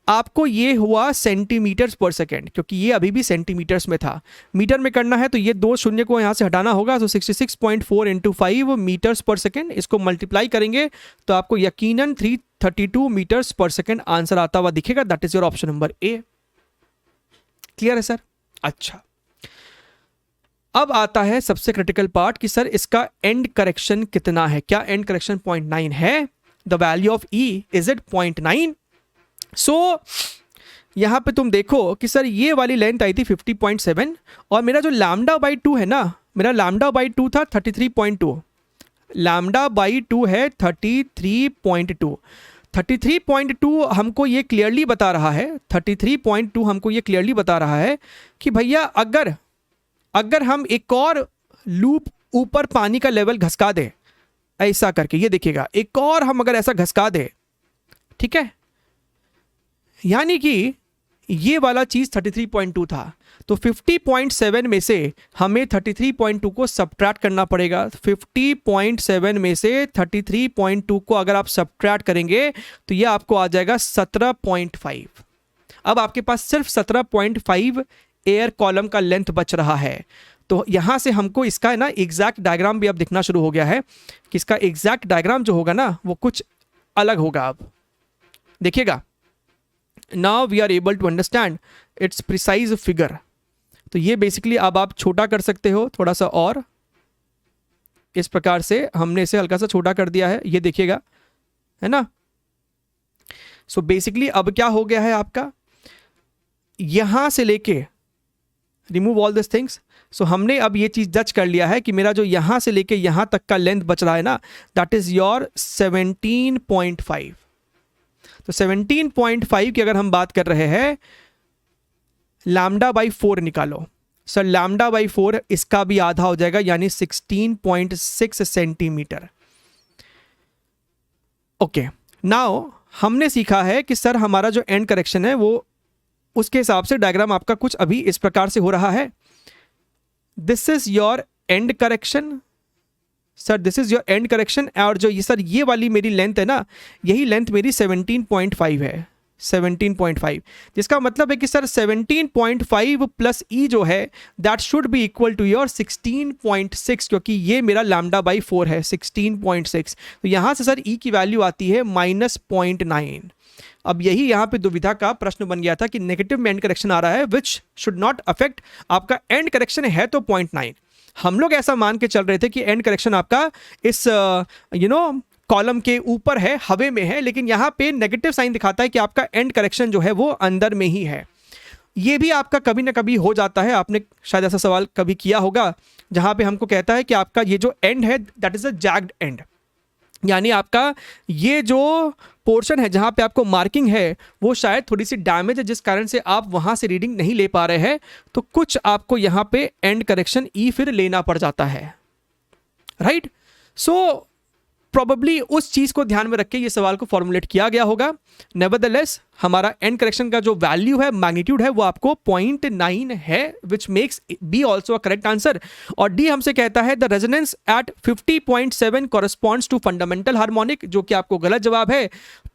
आपको ये हुआ सेंटीमीटर्स पर सेकेंड, क्योंकि ये अभी भी सेंटीमीटर्स में था, मीटर में करना है तो ये 2 शून्य को यहां से हटाना होगा। तो 66.4 इंटू 5 मीटर्स पर सेकेंड, इसको मल्टीप्लाई करेंगे तो आपको यकीनन 332 मीटर्स पर सेकेंड आंसर आता हुआ दिखेगा। That is your option number A. Clear है सर? अच्छा, अब आता है सबसे क्रिटिकल पार्ट कि सर इसका एंड करेक्शन कितना है, क्या एंड करेक्शन 0.9 है? The value of E is it 0.9? सो यहां पे तुम देखो कि सर ये वाली लेंथ आई थी 50.7 और मेरा जो λ/2 है ना, मेरा λ/2 था 33.2, λ/2 है 33.2। 33.2 हमको ये क्लियरली बता रहा है, 33.2 हमको ये क्लियरली बता रहा है कि भैया अगर हम एक और लूप ऊपर पानी का लेवल घसका दे ऐसा करके, ये देखिएगा, एक और हम अगर ऐसा घसका दे, ठीक है, यानी कि ये वाला चीज 33.2 था, तो 50.7 में से हमें 33.2 को सब्ट्रैक्ट करना पड़ेगा। 50.7 में से 33.2 को अगर आप सब्ट्रैक्ट करेंगे तो ये आपको आ जाएगा 17.5। अब आपके पास सिर्फ 17.5 एयर कॉलम का लेंथ बच रहा है। तो यहां से हमको इसका है ना एग्जैक्ट डायग्राम भी अब दिखना शुरू हो गया है कि इसका एग्जैक्ट डायग्राम जो होगा ना वो कुछ अलग होगा। अब देखिएगा, now we are able to understand its precise figure. तो ये बेसिकली अब आप छोटा कर सकते हो थोड़ा सा, और इस प्रकार से हमने इसे हल्का सा छोटा कर दिया है, ये देखिएगा, है ना। सो बेसिकली अब क्या हो गया है आपका, यहां से लेके, रिमूव ऑल दिस थिंग्स, सो हमने अब ये चीज़ जज कर लिया है कि मेरा जो यहाँ से लेके यहाँ तक का लेंथ बच रहा है ना, दैट इज़ योर 17.5। तो 17.5 की अगर हम बात कर रहे हैं, λ/4 निकालो सर, λ/4 इसका भी आधा हो जाएगा, यानी 16.6 सेंटीमीटर। ओके, नाउ हमने सीखा है कि सर हमारा जो एंड करेक्शन है वो उसके हिसाब से डायग्राम आपका कुछ अभी इस प्रकार से हो रहा है। This is your and correction sir, this is your and correction. और जो ये सर ये वाली मेरी लेंथ है ना, यही लेंथ मेरी 17.5 है, 17.5, जिसका मतलब है कि सर 17.5 प्लस ई जो है that should be equal to your 16.6, क्योंकि ये मेरा λ/4 है 16.6। तो यहाँ से सर ई की वैल्यू आती है -0.9। अब यही यहाँ पे दुविधा का प्रश्न बन गया था कि नेगेटिव में एंड करेक्शन आ रहा है विच शुड नॉट अफेक्ट, आपका एंड करेक्शन है तो 0.9। हम लोग ऐसा मान के चल रहे थे कि एंड करेक्शन आपका इस कॉलम के ऊपर है, हवे में है, लेकिन यहाँ पे नेगेटिव साइन दिखाता है कि आपका एंड करेक्शन जो है वो अंदर में ही है। ये भी आपका कभी ना कभी हो जाता है, आपने शायद ऐसा सवाल कभी किया होगा जहाँ पे हमको कहता है कि आपका ये जो एंड है दैट इज अ जैग्ड एंड, यानी आपका ये जो पोर्शन है जहाँ पे आपको मार्किंग है वो शायद थोड़ी सी डैमेज है, जिस कारण से आप वहाँ से रीडिंग नहीं ले पा रहे हैं, तो कुछ आपको यहाँ पे एंड करेक्शन ई फिर लेना पड़ जाता है, राइट। सो प्रॉबेबली उस चीज़ को ध्यान में रख के ये सवाल को फॉर्मुलेट किया गया होगा। नेवरदलेस हमारा एंड करेक्शन का जो वैल्यू है, मैग्नीट्यूड है, वो आपको 0.9 है, which makes B also a correct answer. और डी हमसे कहता है the resonance at 50.7 corresponds to fundamental harmonic, जो कि आपको गलत जवाब है।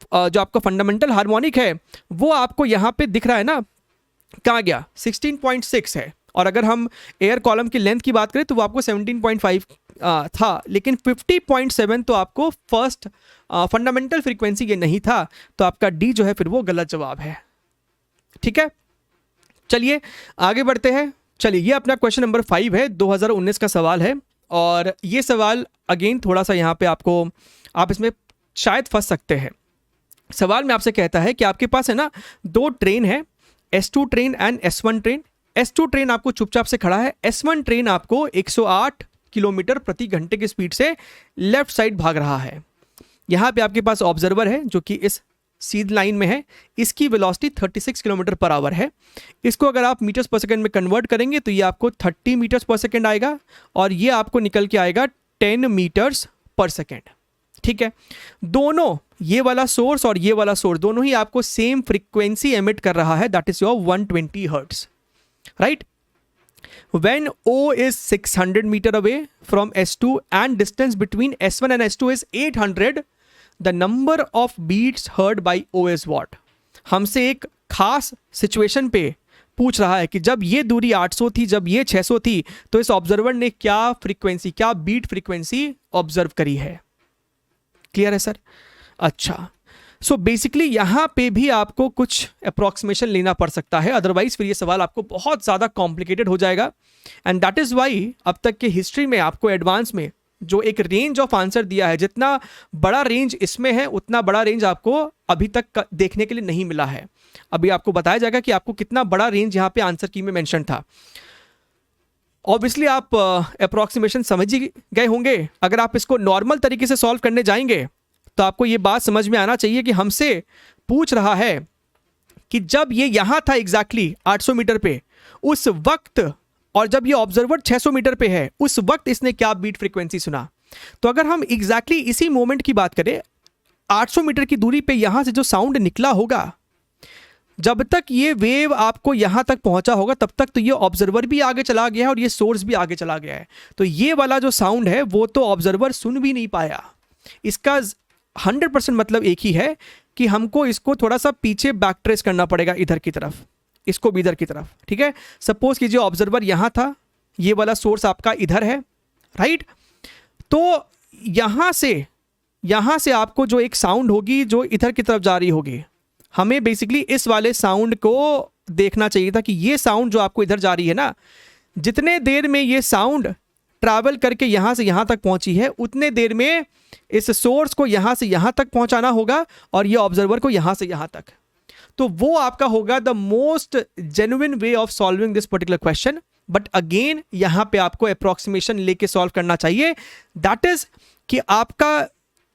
जो आपका फंडामेंटल हार्मोनिक है वो आपको यहाँ पे दिख रहा है ना, कहाँ गया, 16.6 है। और अगर हम एयर कॉलम की लेंथ की बात करें तो वो आपको 17.5 था, लेकिन 50.7 तो आपको फर्स्ट फंडामेंटल फ्रीक्वेंसी ये नहीं था, तो आपका डी जो है फिर वो गलत जवाब है। ठीक है, चलिए आगे बढ़ते हैं। चलिए ये अपना क्वेश्चन नंबर 5 है, 2019 का सवाल है। और ये सवाल अगेन थोड़ा सा यहाँ पे आपको, आप इसमें शायद फंस सकते हैं। सवाल में आपसे कहता है कि आपके पास है ना 2 ट्रेन है, S2 train and S1 train. S2 train आपको चुपचाप से खड़ा है, S1 ट्रेन आपको 108 किलोमीटर प्रति घंटे की स्पीड से लेफ्ट साइड भाग रहा है। यहाँ पे आपके पास ऑब्जर्वर है जो कि इस सीध लाइन में है, इसकी वेलोसिटी 36 किलोमीटर पर आवर है। इसको अगर आप मीटर्स पर सेकंड में कन्वर्ट करेंगे तो ये आपको 30 मीटर्स पर सेकंड आएगा, और ये आपको निकल के आएगा 10 मीटर्स पर सेकंड। ठीक है, दोनों ये वाला सोर्स और ये वाला सोर्स दोनों ही आपको सेम फ्रीक्वेंसी एमिट कर रहा है, that is your 120 hertz, right. When O is 600 meter away from S2 and distance between S1 and S2 is 800, the number of beats heard by O is what? हमसे एक खास situation पे पूछ रहा है कि जब ये दूरी 800 थी, जब ये 600 थी, तो इस ऑब्जर्वर ने क्या फ्रीक्वेंसी, क्या बीट फ्रीक्वेंसी ऑब्जर्व करी है। क्लियर है सर? अच्छा, सो बेसिकली यहाँ पे भी आपको कुछ अप्रॉक्सीमेशन लेना पड़ सकता है, अदरवाइज फिर ये सवाल आपको बहुत ज़्यादा कॉम्प्लिकेटेड हो जाएगा। एंड दैट इज़ वाई अब तक के हिस्ट्री में आपको एडवांस में जो एक रेंज ऑफ आंसर दिया है, जितना बड़ा रेंज इसमें है उतना बड़ा रेंज आपको अभी तक देखने के लिए नहीं मिला है। अभी आपको बताया जाएगा कि आपको कितना बड़ा रेंज यहाँ पे आंसर की में मेंशन था। ऑब्वियसली आप अप्रॉक्सीमेशन समझ ही गए होंगे। अगर आप इसको नॉर्मल तरीके से सॉल्व करने जाएंगे तो आपको ये बात समझ में आना चाहिए कि हमसे पूछ रहा है कि जब ये यहां था एग्जैक्टली 800 मीटर पे उस वक्त, और जब ये ऑब्जर्वर 600 मीटर पे है उस वक्त इसने क्या बीट फ्रीक्वेंसी सुना। तो अगर हम एग्जैक्टली इसी मोमेंट की बात करें, 800 मीटर की दूरी पे यहां से जो साउंड निकला होगा, जब तक ये वेव आपको यहां तक पहुंचा होगा तब तक तो ये ऑब्जर्वर भी आगे चला गया है और ये सोर्स भी आगे चला गया है। तो ये वाला जो साउंड है वो तो ऑब्जर्वर सुन भी नहीं पाया। इसका 100% मतलब एक ही है कि हमको इसको थोड़ा सा पीछे बैक ट्रेस करना पड़ेगा, इधर की तरफ, इसको भी इधर की तरफ। ठीक है, सपोज कीजिए ऑब्जर्वर यहां था, ये वाला सोर्स आपका इधर है, राइट। तो यहां से आपको जो एक साउंड होगी जो इधर की तरफ जा रही होगी, हमें बेसिकली इस वाले साउंड को देखना चाहिए था कि ये साउंड जो आपको इधर जा रही है ना, जितने देर में ये साउंड ट्रैवल करके यहां से यहां तक पहुंची है उतने देर में इस सोर्स को यहां से यहां तक पहुंचाना होगा और ये ऑब्जर्वर को यहां से यहां तक। तो वो आपका होगा the most genuine way of solving this particular question. But again यहां पे आपको अप्रोक्सीमेशन लेके सॉल्व करना चाहिए। दैट इज कि आपका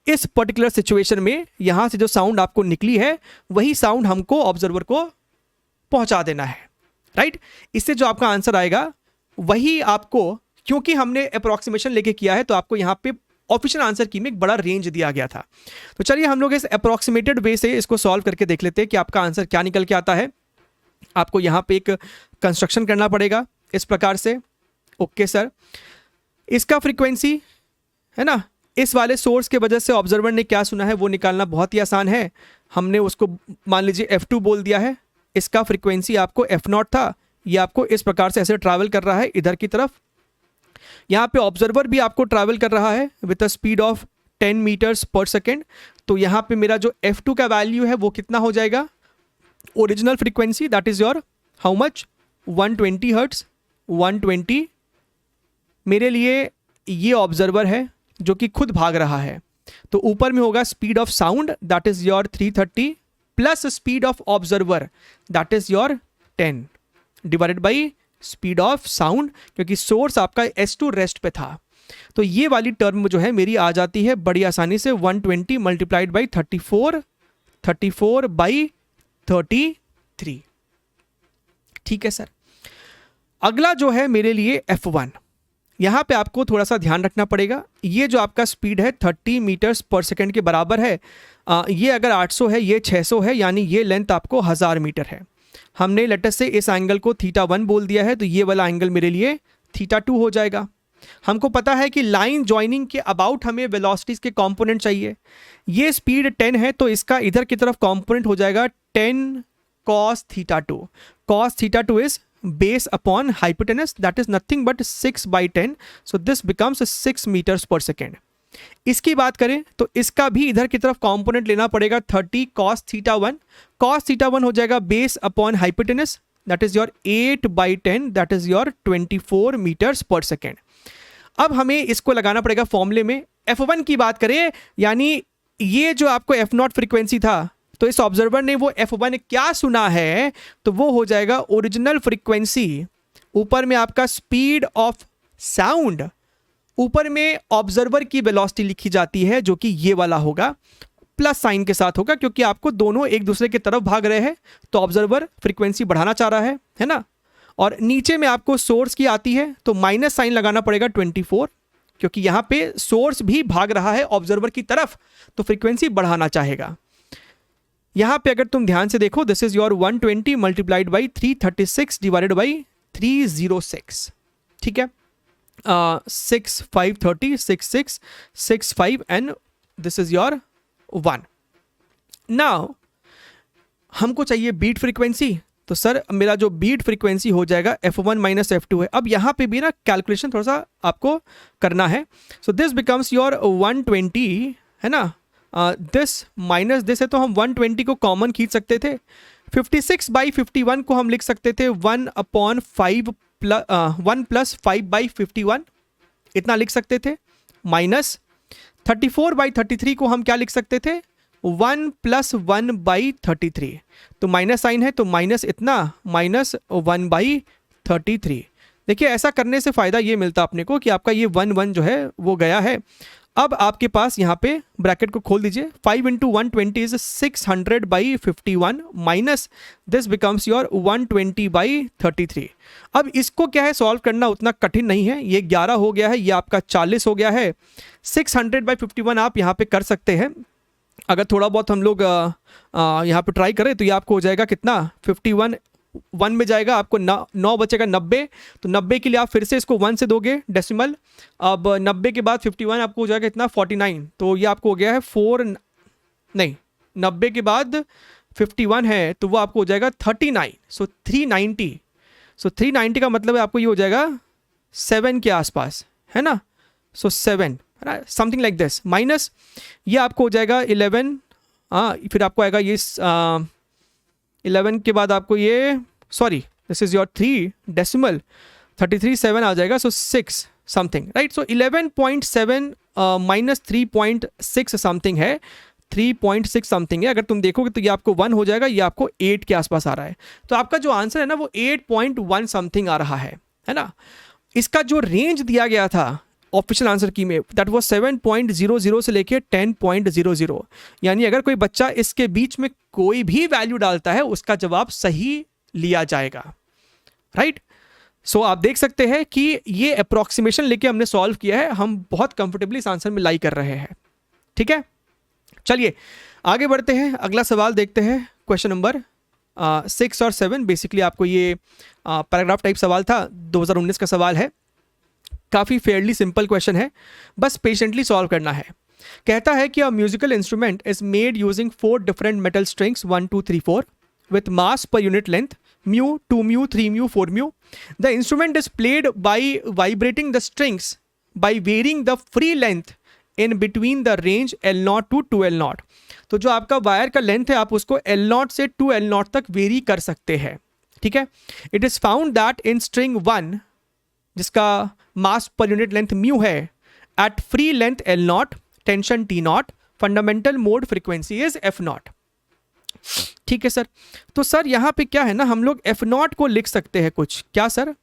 इस पर्टिकुलर सिचुएशन में यहां से जो साउंड आपको निकली है वही साउंड हमको ऑब्जर्वर को पहुंचा देना है, राइट। इससे जो आपका आंसर आएगा वही आपको, क्योंकि हमने अप्रोक्सीमेशन लेके किया है तो आपको यहां पे ऑफिशियल आंसर की में एक बड़ा रेंज दिया गया था। तो चलिए हम लोग इस अप्रोक्सीमेटेड वे से इसको सॉल्व करके देख लेते हैं कि आपका आंसर क्या निकल के आता है। आपको यहां पे एक कंस्ट्रक्शन करना पड़ेगा इस प्रकार से। ओके सर, इसका फ्रीक्वेंसी है ना, इस वाले सोर्स के वजह से ऑब्जर्वर ने क्या सुना है वो निकालना बहुत ही आसान है। हमने उसको मान लीजिए F2 बोल दिया है, इसका फ्रीक्वेंसी आपको F0 था, ये आपको इस प्रकार से ऐसे ट्रैवल कर रहा है इधर की तरफ। यहाँ पे ऑब्जर्वर भी आपको ट्रैवल कर रहा है with a speed of 10 metres per second. तो यहाँ पे मेरा जो F2 का वैल्यू है वो कितना हो जाएगा, original frequency that is your how much 120 hertz. 120 मेरे लिए ये ऑब्जर्वर है जो कि खुद भाग रहा है, तो ऊपर में होगा speed of sound that is your 330 plus speed of observer that is your 10 divided by speed of sound, क्योंकि सोर्स आपका S2 रेस्ट पे था। तो ये वाली टर्म जो है मेरी आ जाती है बड़ी आसानी से 120 मल्टीप्लाइड बाई 34 बाई 33। ठीक है सर। अगला जो है मेरे लिए F1, यहाँ पे आपको थोड़ा सा ध्यान रखना पड़ेगा। ये जो आपका स्पीड है 30 मीटर्स पर सेकेंड के बराबर है। ये अगर 800 है, ये 600 है, यानी ये लेंथ आपको 1000 मीटर है। हमने लेटेस्ट से इस एंगल को θ1 बोल दिया है, तो ये वाला एंगल मेरे लिए θ2 हो जाएगा। हमको पता है कि लाइन ज्वाइनिंग के अबाउट हमें वेलोसिटीज के कंपोनेंट चाहिए। ये स्पीड 10 है तो इसका इधर की तरफ कंपोनेंट हो जाएगा 10 cos θ2। cos θ2 is base upon hypotenuse, that is nothing but 6/10, so this becomes 6 meters per second। इसकी बात करें तो इसका भी इधर की तरफ कंपोनेंट लेना पड़ेगा 30 cos θ1। cos θ1 हो जाएगा base upon hypotenuse, that is your 8/10, that is your 24 meters per second। अब हमें इसको लगाना पड़ेगा फॉर्मूले में। F1 की बात करें, यानी ये जो आपको F0 फ्रीक्वेंसी था, तो इस ऑब्जर्वर ने वो F1 क्या सुना है, तो वो हो जाएगा ओरिजिनल फ्रीक्वेंसी, ऊपर में आपका स्पीड ऑफ साउंड, ऊपर में ऑब्जर्वर की वेलोसिटी लिखी जाती है जो कि ये वाला होगा, प्लस साइन के साथ होगा, क्योंकि आपको दोनों एक दूसरे की तरफ भाग रहे हैं तो ऑब्जर्वर फ्रीक्वेंसी बढ़ाना चाह रहा है ना। और नीचे में आपको सोर्स की आती है तो माइनस साइन लगाना पड़ेगा 24, क्योंकि यहाँ पे सोर्स भी भाग रहा है ऑब्जर्वर की तरफ तो फ्रीक्वेंसी बढ़ाना चाहेगा। यहाँ पे अगर तुम ध्यान से देखो, this is your 120 multiplied by 336 divided by 306। ठीक है, 6 5 30 6 6 6 5 and this is your 1। Now हमको चाहिए बीट फ्रीक्वेंसी, तो सर मेरा जो बीट फ्रीक्वेंसी हो जाएगा F1 माइनस F2 है। अब यहाँ पे भी ना कैलकुलेशन थोड़ा सा आपको करना है। सो दिस बिकम्स योर 120 है ना, दिस माइनस दिस है तो हम 120 को कॉमन खींच सकते थे। 56/51 को हम लिख सकते थे 1/5 1 + 5/51, इतना लिख सकते थे। माइनस 34/33 को हम क्या लिख सकते थे, 1 + 1/33। तो माइनस साइन है तो माइनस इतना, माइनस 1/33। देखिए ऐसा करने से फ़ायदा ये मिलता अपने को कि आपका ये 1 जो है वो गया है। अब आपके पास यहाँ पे ब्रैकेट को खोल दीजिए, 5 × 120 is 600/51 minus this becomes your 120/33। अब इसको क्या है सॉल्व करना उतना कठिन नहीं है, ये 11 हो गया है, ये आपका 40 हो गया है। 600/51 आप यहाँ पे कर सकते हैं। अगर थोड़ा बहुत हम लोग यहाँ पे ट्राई करें तो ये आपको हो जाएगा कितना, 51 1 में जाएगा, आपको 9 बचेगा 90। तो 90 के लिए आप फिर से इसको 1 से दोगे डेसिमल। अब 90 के बाद 51 आपको हो जाएगा इतना 49, तो ये आपको हो गया है 90 के बाद 51 है तो वो आपको हो जाएगा 39। सो 390, सो 390 का मतलब है आपको ये हो जाएगा 7 के आसपास, है ना। सो 7 है ना, समथिंग लाइक दिस। माइनस ये आपको हो जाएगा 11, फिर आपको आएगा ये 11 के बाद आपको ये, sorry this is your 3 decimal, 33 7 आ जाएगा, सो 6 समथिंग, राइट। सो 11.7 माइनस 3.6 समथिंग है, 3.6 समथिंग है। अगर तुम देखोगे तो ये आपको 1 हो जाएगा, ये आपको 8 के आसपास आ रहा है। तो आपका जो आंसर है ना वो 8.1 समथिंग आ रहा है। है ना। इसका जो रेंज दिया गया था ऑफिशियल आंसर की में, दैट वाज 7.00 से लेके 10.00, यानी अगर कोई बच्चा इसके बीच में कोई भी वैल्यू डालता है उसका जवाब सही लिया जाएगा, राइट। सो आप देख सकते हैं कि ये अप्रोक्सीमेशन लेके हमने सॉल्व किया है, हम बहुत कंफर्टेबली इस आंसर में लाई कर रहे हैं, ठीक है। चलिए आगे बढ़ते हैं, अगला सवाल देखते हैं, क्वेश्चन नंबर 6 और 7। बेसिकली आपको ये पैराग्राफ टाइप सवाल था, 2019 का सवाल है, काफ़ी फेयरली सिंपल क्वेश्चन है, बस पेशेंटली सॉल्व करना है। कहता है कि a musical instrument is made using 4 different metal strings 1 2 3 4 with mass per unit length mu, 2 mu, 3 mu, 4 mu. The instrument is played by vibrating the strings by varying the free length in between the range L0 to 2L0. तो जो आपका wire का length है आप उसको L0 से 2L0 तक very कर सकते हैं, ठीक है। It is found that in string 1 जिसका mass per unit length mu है, at free length L0, tension T0, fundamental mode frequency is F0। ठीक है सर, तो सर यहाँ पे क्या है ना, हम लोग F0 को लिख सकते हैं कुछ, क्या सर,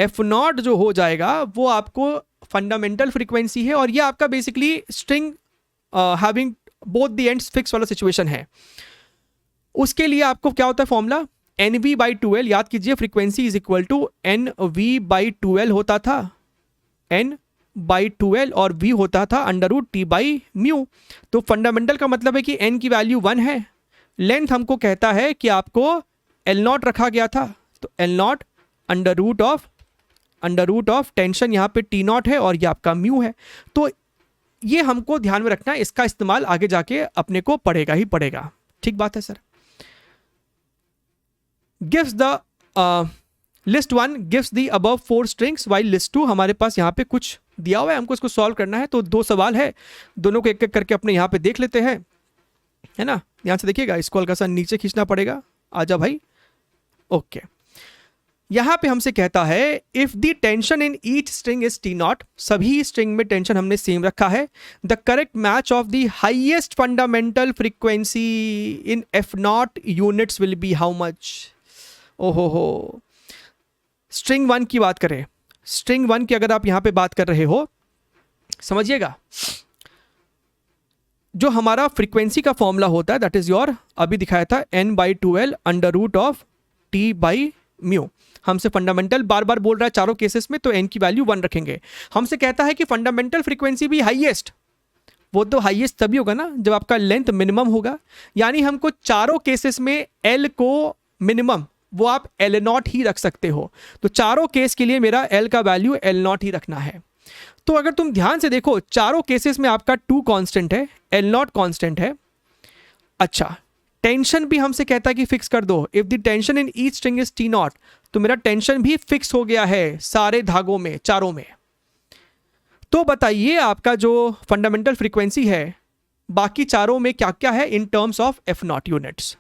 F0 जो हो जाएगा वो आपको फंडामेंटल फ्रीक्वेंसी है, और ये आपका basically string having both the ends fix वाला सिचुएशन है। उसके लिए आपको क्या होता है फॉर्मूला, NV/2L, याद कीजिए frequency is equal to NV/2L होता था, N/2L, और V होता था √T/μ। तो फंडामेंटल का मतलब है कि N की वैल्यू 1 है, लेंथ हमको कहता है कि आपको L0 रखा गया था, तो L0 under root of tension यहाँ पे T0 है और ये आपका म्यू है। तो ये हमको ध्यान में रखना है, इसका इस्तेमाल आगे जाके अपने को पड़ेगा ही पड़ेगा, ठीक बात है sir. Gives the list 1 gives the above 4 strings while list 2, हमारे पास यहाँ पे कुछ दिया हुआ है, हमको इसको सॉल्व करना है। तो 2 सवाल है, दोनों को एक एक करके अपने यहाँ पे देख लेते हैं, है ना। ध्यान से देखिएगा, इसको हल्का सा नीचे खींचना पड़ेगा, आजा भाई, ओके। यहां पे हमसे कहता है if the tension in each string is T0, सभी स्ट्रिंग में टेंशन हमने सेम रखा है, the correct match of the highest fundamental frequency in F0 units will be how much. ओहो, स्ट्रिंग 1 की बात करें, स्ट्रिंग 1 की अगर आप यहां पे बात कर रहे हो, समझिएगा जो हमारा फ्रीक्वेंसी का फॉर्मूला होता है दैट इज योर, अभी दिखाया था N/2L √T/μ। हमसे फंडामेंटल बार बार बोल रहा है चारों केसेस में, तो N की वैल्यू 1 रखेंगे। हमसे कहता है कि फंडामेंटल फ्रीक्वेंसी भी हाईएस्ट, वो तो हाईएस्ट तभी होगा ना जब आपका लेंथ मिनिमम होगा, यानी हमको चारों केसेस में L को मिनिमम वो आप L0 ही रख सकते हो। तो चारों केस के लिए मेरा L का वैल्यू L0 ही रखना है। तो अगर तुम ध्यान से देखो चारों केसेस में आपका 2 कांस्टेंट है, L0 कांस्टेंट है। अच्छा, टेंशन भी हमसे कहता है कि फिक्स कर दो, if the tension in each string is T0, तो मेरा टेंशन भी फिक्स हो गया है सारे धागों में, चारों में। तो बताइए आपका जो फंडामेंटल फ्रीक्वेंसी है बाकी चारों में क्या क्या है in terms of F0 units.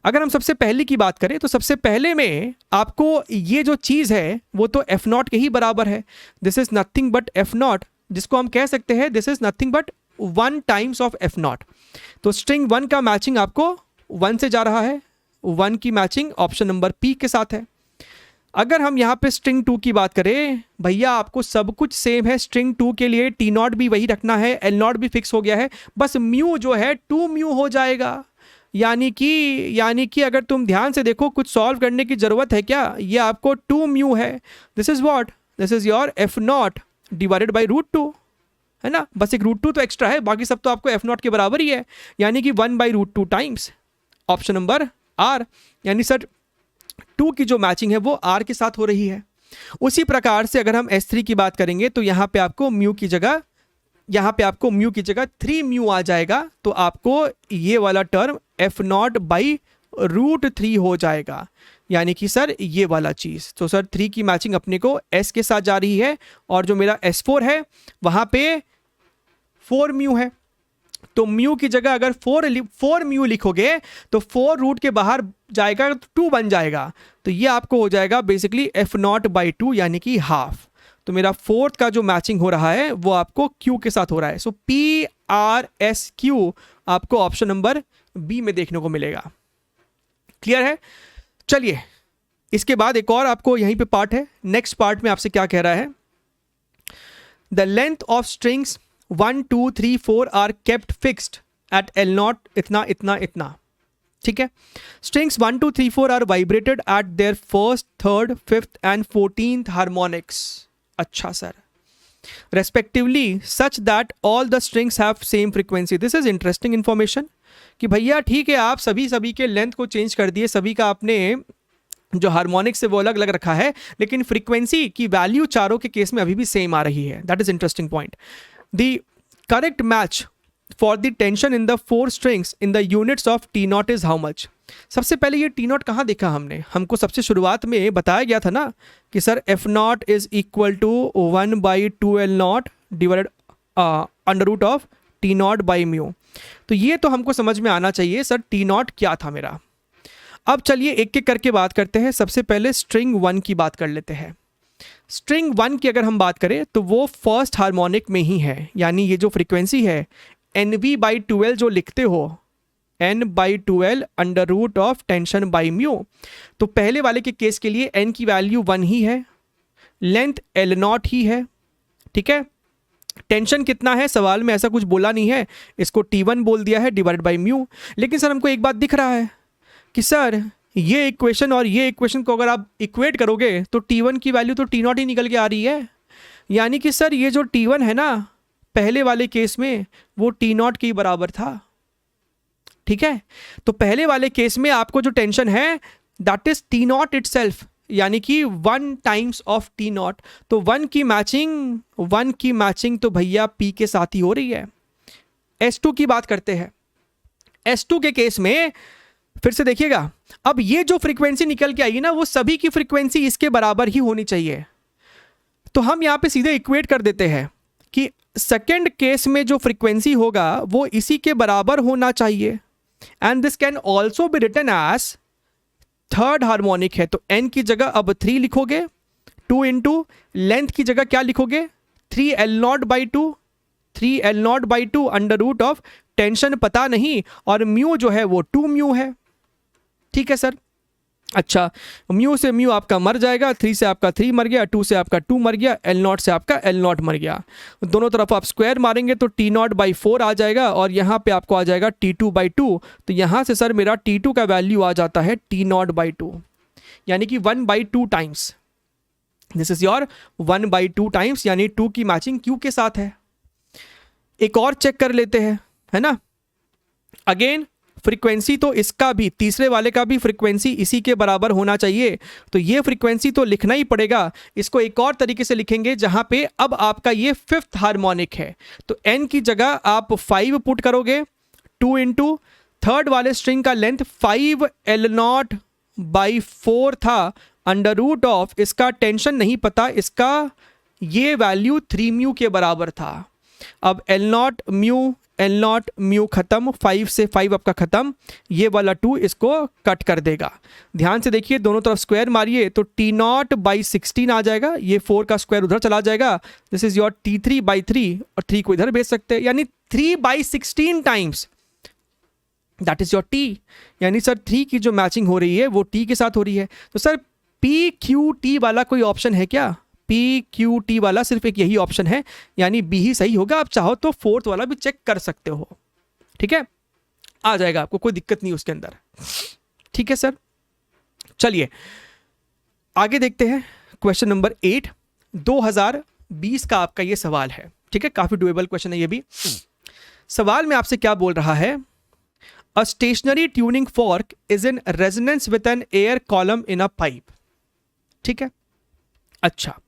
अगर हम सबसे पहले की बात करें तो सबसे पहले में आपको ये जो चीज़ है वो तो F0 के ही बराबर है, this is nothing but F0, जिसको हम कह सकते हैं this is nothing but 1 times of F0। तो स्ट्रिंग 1 का मैचिंग आपको 1 से जा रहा है, 1 की मैचिंग ऑप्शन नंबर P के साथ है। अगर हम यहाँ पे स्ट्रिंग 2 की बात करें, भैया आपको सब कुछ सेम है, स्ट्रिंग 2 के लिए T0 भी वही रखना है, L0 भी फिक्स हो गया है, बस म्यू जो है 2 म्यू हो जाएगा। यानी कि अगर तुम ध्यान से देखो कुछ सॉल्व करने की ज़रूरत है क्या, ये आपको 2 म्यू है, this is what, this is your F0 divided by √2, है ना। बस एक √2 तो एक्स्ट्रा है, बाकी सब तो आपको F0 के बराबर ही है, यानी कि 1/√2 टाइम्स ऑप्शन नंबर R। यानी सर 2 की जो मैचिंग है वो R के साथ हो रही है। उसी प्रकार से अगर हम S3 की बात करेंगे तो यहाँ पे आपको म्यू की जगह 3 म्यू आ जाएगा, तो आपको ये वाला टर्म F0/√3 हो जाएगा, यानी कि सर ये वाला चीज़। तो सर 3 की मैचिंग अपने को S के साथ जा रही है, और जो मेरा S4 है वहाँ पे 4 म्यू है, तो म्यू की जगह अगर 4 म्यू लिखोगे तो 4 रूट के बाहर जाएगा तो 2 बन जाएगा, तो ये आपको हो जाएगा बेसिकली F0/2 यानी कि हाफ। तो मेरा 4th का जो मैचिंग हो रहा है वो आपको Q के साथ हो रहा है, सो PRSQ आपको ऑप्शन नंबर B में देखने को मिलेगा। क्लियर है? चलिए इसके बाद एक और आपको यहीं पे पार्ट है, नेक्स्ट पार्ट में आपसे क्या कह रहा है, the length of strings 1 2 3 4 are kept fixed at L naught इतना इतना इतना, ठीक है। Strings 1 2 3 4 are vibrated at their first, third, fifth and 14th harmonics. अच्छा sir, respectively such that all the strings have same frequency. This is interesting information कि भैया ठीक है, आप सभी के लेंथ को चेंज कर दिए, सभी का आपने जो हार्मोनिक्स है वो अलग अलग रखा है, लेकिन फ्रीक्वेंसी की वैल्यू चारों के केस में अभी भी सेम आ रही है। That is interesting point. The correct match for the tension in the 4 strings in the units of T not is how much. सबसे पहले ये टी नॉट कहाँ देखा हमने, हमको सबसे शुरुआत में बताया गया था ना कि sir F nought is equal to 1/2L nought divided under root of T nought by mu. तो ये तो हमको समझ में आना चाहिए सर टी नॉट क्या था मेरा। अब चलिए एक एक करके बात करते हैं। सबसे पहले स्ट्रिंग 1 की बात कर लेते हैं। स्ट्रिंग 1 की अगर हम बात करें तो वो फर्स्ट हार्मोनिक में ही है, यानी ये जो फ्रीक्वेंसी है NV/2L जो लिखते हो, N/2L under root of tension by mu. तो पहले वाले के केस के लिए N की वैल्यू 1 ही है, लेंथ L0 ही है, ठीक है। टेंशन कितना है सवाल में ऐसा कुछ बोला नहीं है, इसको T1 बोल दिया है डिवाइडेड बाई म्यू। लेकिन सर हमको एक बात दिख रहा है कि सर ये इक्वेशन और ये इक्वेशन को अगर आप इक्वेट करोगे तो T1 की वैल्यू तो T0 ही निकल के आ रही है, यानी कि सर ये जो T1 है ना पहले वाले केस में वो T0 के बराबर था, ठीक है। तो पहले वाले केस में आपको जो टेंशन है दैट इज T0 इटसेल्फ, यानी कि 1 टाइम्स ऑफ T0। तो 1 की मैचिंग तो भैया P के साथ ही हो रही है। S2 की बात करते हैं। S2 के केस में फिर से देखिएगा, अब ये जो फ्रीक्वेंसी निकल के आई ना वो सभी की फ्रीक्वेंसी इसके बराबर ही होनी चाहिए। तो हम यहां पे सीधे इक्वेट कर देते हैं कि सेकेंड केस में जो फ्रीक्वेंसी होगा वो इसी के बराबर होना चाहिए। And this can also be written as third harmonic है, तो n की जगह अब 3 लिखोगे, 2 इंटू लेंथ की जगह क्या लिखोगे 3L0/2, 3L0/2 under root of tension पता नहीं और म्यू जो है वो 2 म्यू है, ठीक है सर। अच्छा, म्यू से म्यू आपका मर जाएगा, 3 से आपका 3 मर गया, 2 से आपका 2 मर गया, L0 से आपका L0 मर गया। दोनों तरफ आप स्क्वायर मारेंगे तो T0/4 आ जाएगा और यहाँ पे आपको आ जाएगा T2/2। तो यहाँ से सर मेरा T2 का वैल्यू आ जाता है T0/2, यानी कि 1/2 times. This is your 1/2 times, यानी 2 की मैचिंग Q के साथ है। एक और चेक कर लेते हैं, है ना। अगेन फ्रीक्वेंसी तो इसका भी, तीसरे वाले का भी फ्रीक्वेंसी इसी के बराबर होना चाहिए, तो ये फ्रीक्वेंसी तो लिखना ही पड़ेगा। इसको एक और तरीके से लिखेंगे जहां पे अब आपका ये 5th हार्मोनिक है, तो n की जगह आप 5 पुट करोगे, 2 इंटू थर्ड वाले स्ट्रिंग का लेंथ 5L0/4 था अंडर रूट ऑफ, इसका टेंशन नहीं पता, इसका ये वैल्यू 3 म्यू के बराबर था। अब L0 म्यू खत्म, 5 से 5 आपका खत्म, ये वाला 2 इसको कट कर देगा। ध्यान से देखिए, दोनों तरफ स्क्वायर मारिए तो T0/16 आ जाएगा, ये 4 का स्क्वायर उधर चला जाएगा। दिस इज योर T3/3 और 3 को इधर भेज सकते हैं, यानी 3/16 times that is your T। यानी सर 3 की जो मैचिंग हो रही है वो T के साथ हो रही है। तो सर PQT वाला कोई ऑप्शन है क्या? PQT वाला सिर्फ एक यही ऑप्शन है, यानी B ही सही होगा। आप चाहो तो 4th वाला भी चेक कर सकते हो, ठीक है, आ जाएगा आपको, कोई दिक्कत नहीं उसके अंदर, ठीक है सर। चलिए आगे देखते हैं क्वेश्चन नंबर 8। 2020 का आपका ये सवाल है, ठीक है, काफी डुएबल क्वेश्चन है ये भी। सवाल में आपसे क्या बोल रहा है, a stationary tuning fork is in resonance with an air column in a pipe, ठीक है। अच्छा,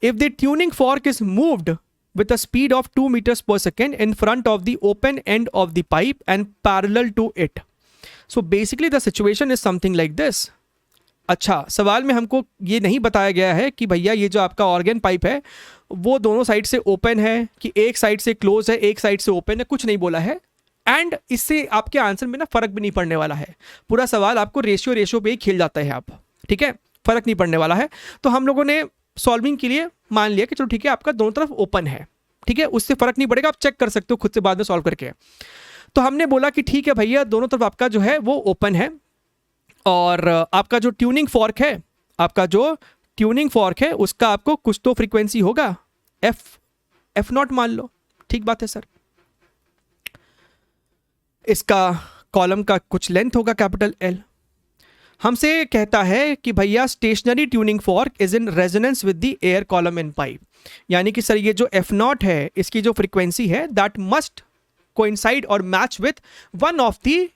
if the tuning fork is moved with a speed of 2 meters per second in front of the open end of the pipe and parallel to it, so basically the situation is something like this। अच्छा, सवाल में हमको ये नहीं बताया गया है कि भैया ये जो आपका ऑर्गन पाइप है वो दोनों साइड से ओपन है कि एक साइड से क्लोज है, एक साइड से ओपन है, कुछ नहीं बोला है। एंड इससे आपके आंसर में ना फर्क भी नहीं पड़ने वाला है, पूरा सवाल आपको रेशियो पे ही खेल जाता है आप, ठीक है, फर्क नहीं पड़ने वाला है। तो हम लोगों ने सॉल्विंग के लिए मान लिया कि चलो ठीक है आपका दोनों तरफ ओपन है, ठीक है, उससे फर्क नहीं पड़ेगा, आप चेक कर सकते हो खुद से बाद में सॉल्व करके। तो हमने बोला कि ठीक है भैया दोनों तरफ आपका जो है वो ओपन है और आपका जो ट्यूनिंग फॉर्क है, आपका जो ट्यूनिंग फॉर्क है उसका आपको कुछ तो फ्रीक्वेंसी होगा, एफ नॉट मान लो, ठीक बात है सर। इसका कॉलम का कुछ लेंथ होगा कैपिटल एल। हमसे कहता है कि भैया stationary tuning fork is in resonance with the air column in pipe, यानी कि सर ये जो एफ नॉट है इसकी जो फ्रीक्वेंसी है दैट मस्ट कोइंसाइड और match with one of the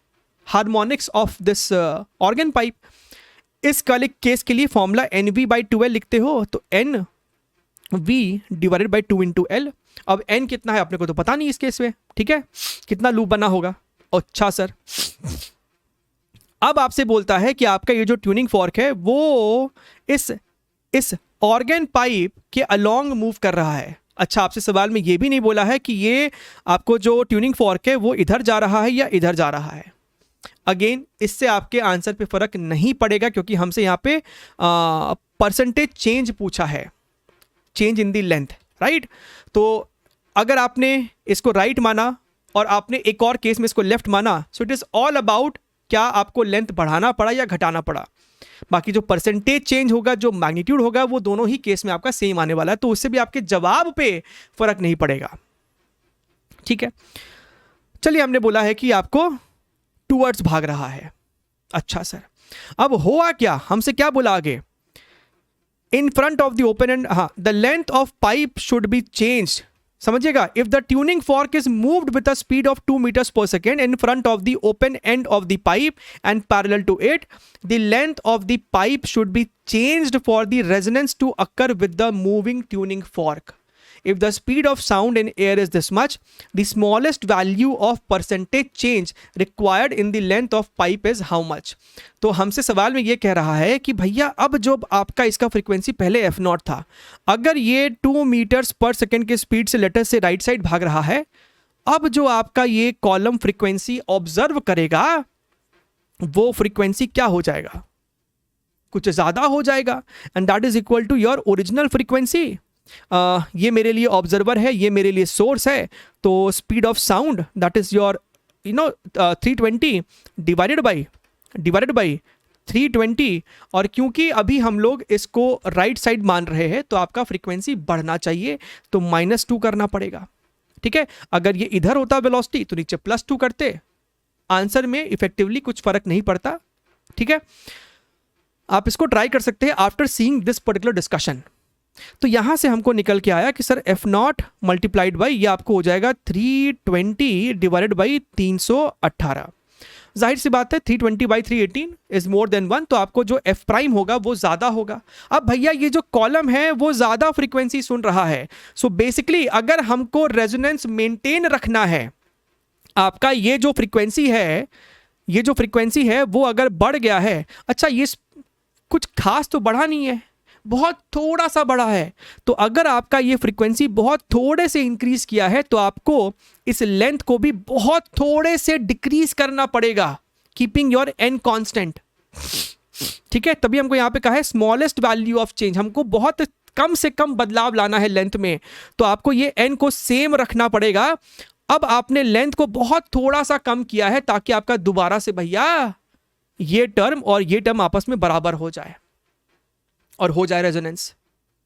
harmonics of this organ pipe. इस वाले केस के लिए formula N V by 2L लिखते हो तो N V divided by 2 into L. अब एन कितना है अपने को तो पता नहीं इस केस में, ठीक है, कितना लूप बना होगा। अच्छा सर, अब आपसे बोलता है कि आपका ये जो ट्यूनिंग फॉर्क है वो इस ऑर्गन पाइप के अलोंग मूव कर रहा है। अच्छा, आपसे सवाल में ये भी नहीं बोला है कि ये आपको जो ट्यूनिंग फॉर्क है वो इधर जा रहा है या इधर जा रहा है। अगेन इससे आपके आंसर पे फर्क नहीं पड़ेगा क्योंकि हमसे यहाँ पे परसेंटेज चेंज पूछा है, change in the length, right. तो अगर आपने इसको राइट माना और आपने एक और केस में इसको लेफ्ट माना, so it is all about क्या आपको लेंथ बढ़ाना पड़ा या घटाना पड़ा। बाकी जो परसेंटेज चेंज होगा, जो मैग्नीट्यूड होगा, वो दोनों ही केस में आपका सेम आने वाला है, तो उससे भी आपके जवाब पे फर्क नहीं पड़ेगा, ठीक है। चलिए, हमने बोला है कि आपको टूवर्ड्स भाग रहा है। अच्छा सर, अब हुआ क्या, हमसे क्या बोला आगे, in front of the open end, हाँ, the length of pipe should be changed. समझिएगा, if the tuning fork is moved with a speed of 2 meters per second in front of the open end of the pipe and parallel to it, the length of the pipe should be changed for the resonance to occur with the moving tuning fork. If the speed of sound in air is this much, the smallest value of percentage change required in the length of pipe is how much? तो हमसे सवाल में ये कह रहा है कि भैया अब जो आपका इसका फ्रीक्वेंसी पहले एफ नॉट था, अगर ये 2 meters per second के स्पीड से लेटर से राइट साइड भाग रहा है, अब जो आपका ये कॉलम फ्रीक्वेंसी ऑब्जर्व करेगा वो फ्रीक्वेंसी क्या हो जाएगा, कुछ ज्यादा हो जाएगा, and that is equal to your original frequency. ये मेरे लिए ऑब्जर्वर है, ये मेरे लिए सोर्स है, तो speed of sound that is your 320 divided by 320, और क्योंकि अभी हम लोग इसको राइट साइड मान रहे हैं तो आपका फ्रीक्वेंसी बढ़ना चाहिए, तो -2 करना पड़ेगा, ठीक है। अगर ये इधर होता वेलोसिटी तो नीचे +2 करते, आंसर में इफेक्टिवली कुछ फर्क नहीं पड़ता, ठीक है। आप इसको ट्राई कर सकते हैं after seeing this particular discussion. तो यहां से हमको निकल के आया कि sir F not multiplied by ये आपको हो जाएगा 320 डिवाइडेड बाई 318। जाहिर सी बात है 320 बाई 318 इज मोर देन 1, तो आपको जो एफ प्राइम होगा वो ज्यादा होगा। अब भैया ये जो कॉलम है वो ज्यादा फ्रीक्वेंसी सुन रहा है, सो बेसिकली अगर हमको रेजोनेंस मेंटेन रखना है, आपका ये जो फ्रीक्वेंसी है वो अगर बढ़ गया है, अच्छा ये कुछ खास तो बढ़ा नहीं है, बहुत थोड़ा सा बढ़ा है, तो अगर आपका ये फ्रीक्वेंसी बहुत थोड़े से इंक्रीज किया है तो आपको इस लेंथ को भी बहुत थोड़े से डिक्रीज करना पड़ेगा, कीपिंग योर एन कांस्टेंट, ठीक है। तभी हमको यहां पे कहा है स्मॉलेस्ट वैल्यू ऑफ चेंज, हमको बहुत कम से कम बदलाव लाना है लेंथ में, तो आपको ये एन को सेम रखना पड़ेगा। अब आपने लेंथ को बहुत थोड़ा सा कम किया है ताकि आपका दोबारा से भैया ये टर्म और ये टर्म आपस में बराबर हो जाए और हो जाए रेजोनेंस,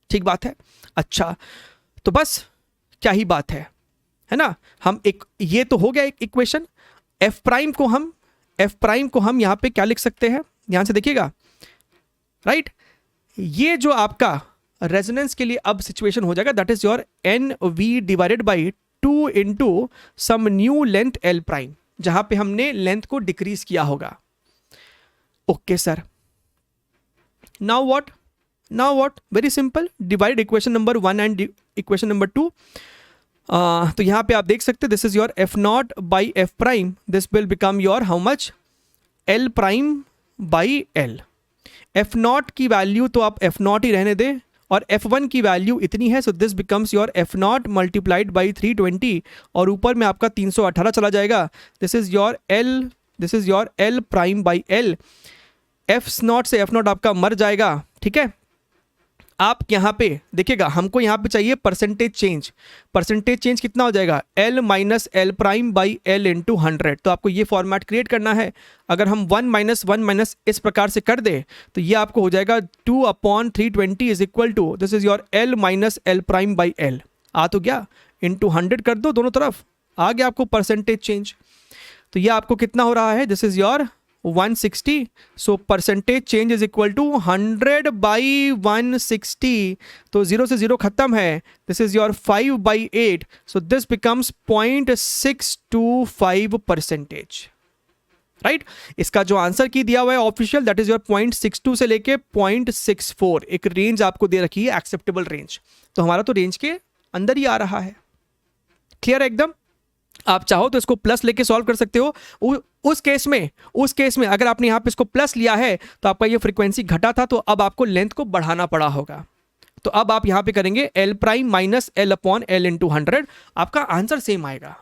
ठीक बात है। अच्छा, तो बस क्या ही बात है ना। हम एक ये तो हो गया एक इक्वेशन। एफ प्राइम को हम यहां पे क्या लिख सकते हैं, ध्यान से देखिएगा, राइट। ये जो आपका रेजोनेंस के लिए अब सिचुएशन हो जाएगा that is your N V divided by 2 into some new length L prime, जहां पे हमने लेंथ को डिक्रीज किया होगा। Okay sir, now what, very simple, divide equation number 1 and equation number 2। तो यहां पे आप देख सकते हैं this is your F nought by F prime, this will become your how much, L prime by L. F nought की value तो आप एफ नॉट ही रहने दें, और F1 की वैल्यू इतनी है, सो this becomes your F not multiplied by 320, और ऊपर में आपका 318 चला जाएगा। This is your L prime by L. F not से एफ नॉट आपका मर जाएगा, ठीक है। आप यहाँ पे देखिएगा, हमको यहाँ पे चाहिए परसेंटेज चेंज। परसेंटेज चेंज कितना हो जाएगा, L minus L prime by L into 100। तो आपको ये फॉर्मेट क्रिएट करना है। अगर हम 1 माइनस 1 माइनस इस प्रकार से कर दे तो ये आपको हो जाएगा 2/320 is equal to, this is your L minus L prime by L. आ तो गया, इंटू 100 कर दो दोनों तरफ, आ गया आपको परसेंटेज चेंज। तो ये आपको कितना हो रहा है, this is your 160। So percentage change is equal to 100 by 160। तो 0 से 0 खत्म है, this is your 5/8। So this becomes 0.625 percentage, right. इसका जो आंसर की दिया हुआ है ऑफिशियल, दैट इज योर 0.62 से लेके 0.64। एक रेंज आपको दे रखी है, एक्सेप्टेबल रेंज। तो हमारा तो रेंज के अंदर ही आ रहा है। क्लियर है एकदम। आप चाहो तो इसको प्लस लेके सॉल्व कर सकते हो। उस केस में अगर आपने यहां पे इसको प्लस लिया है तो आपका ये फ्रीक्वेंसी घटा था, तो अब आपको लेंथ को बढ़ाना पड़ा होगा। तो अब आप यहां पे करेंगे L prime minus L upon L into 100, आपका आंसर सेम आएगा।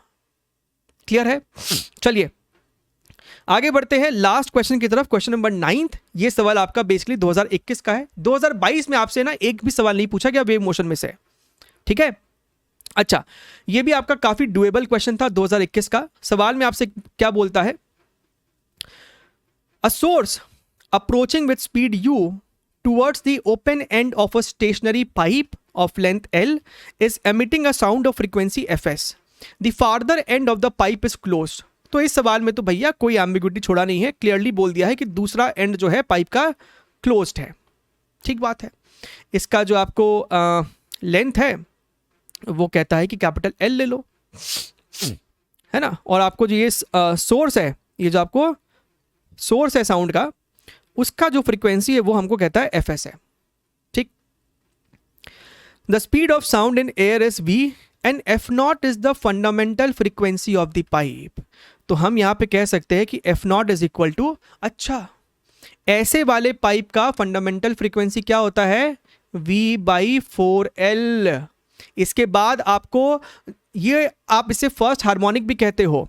क्लियर है। चलिए आगे बढ़ते हैं लास्ट क्वेश्चन की तरफ, क्वेश्चन नंबर 9। ये सवाल आपका बेसिकली 2021 का है। 2022 में आपसे ना एक भी सवाल नहीं पूछा गया वेव मोशन में से, ठीक है। अच्छा, ये भी आपका काफी डुएबल क्वेश्चन था 2021 का। सवाल में आपसे क्या बोलता है, a source approaching with speed u towards the open end of a stationary pipe of length L is emitting a sound of frequency fs. The farther end of the pipe is closed. तो इस सवाल में तो भैया कोई ambiguity छोड़ा नहीं है, क्लियरली बोल दिया है कि दूसरा एंड जो है पाइप का क्लोज्ड है। ठीक बात है। इसका जो आपको लेंथ है वो कहता है कि कैपिटल L ले लो, है ना। और आपको जो ये सोर्स है, ये जो आपको सोर्स है साउंड का, उसका जो फ्रीक्वेंसी है वो हमको कहता है fs है। ठीक। The speed of sound in air is v and f0 is the fundamental frequency of the pipe. तो हम यहां पे कह सकते हैं कि f0 इज इक्वल टू, अच्छा ऐसे वाले पाइप का फंडामेंटल फ्रीक्वेंसी क्या होता है, v/4L। इसके बाद आपको ये, आप इसे फर्स्ट हार्मोनिक भी कहते हो।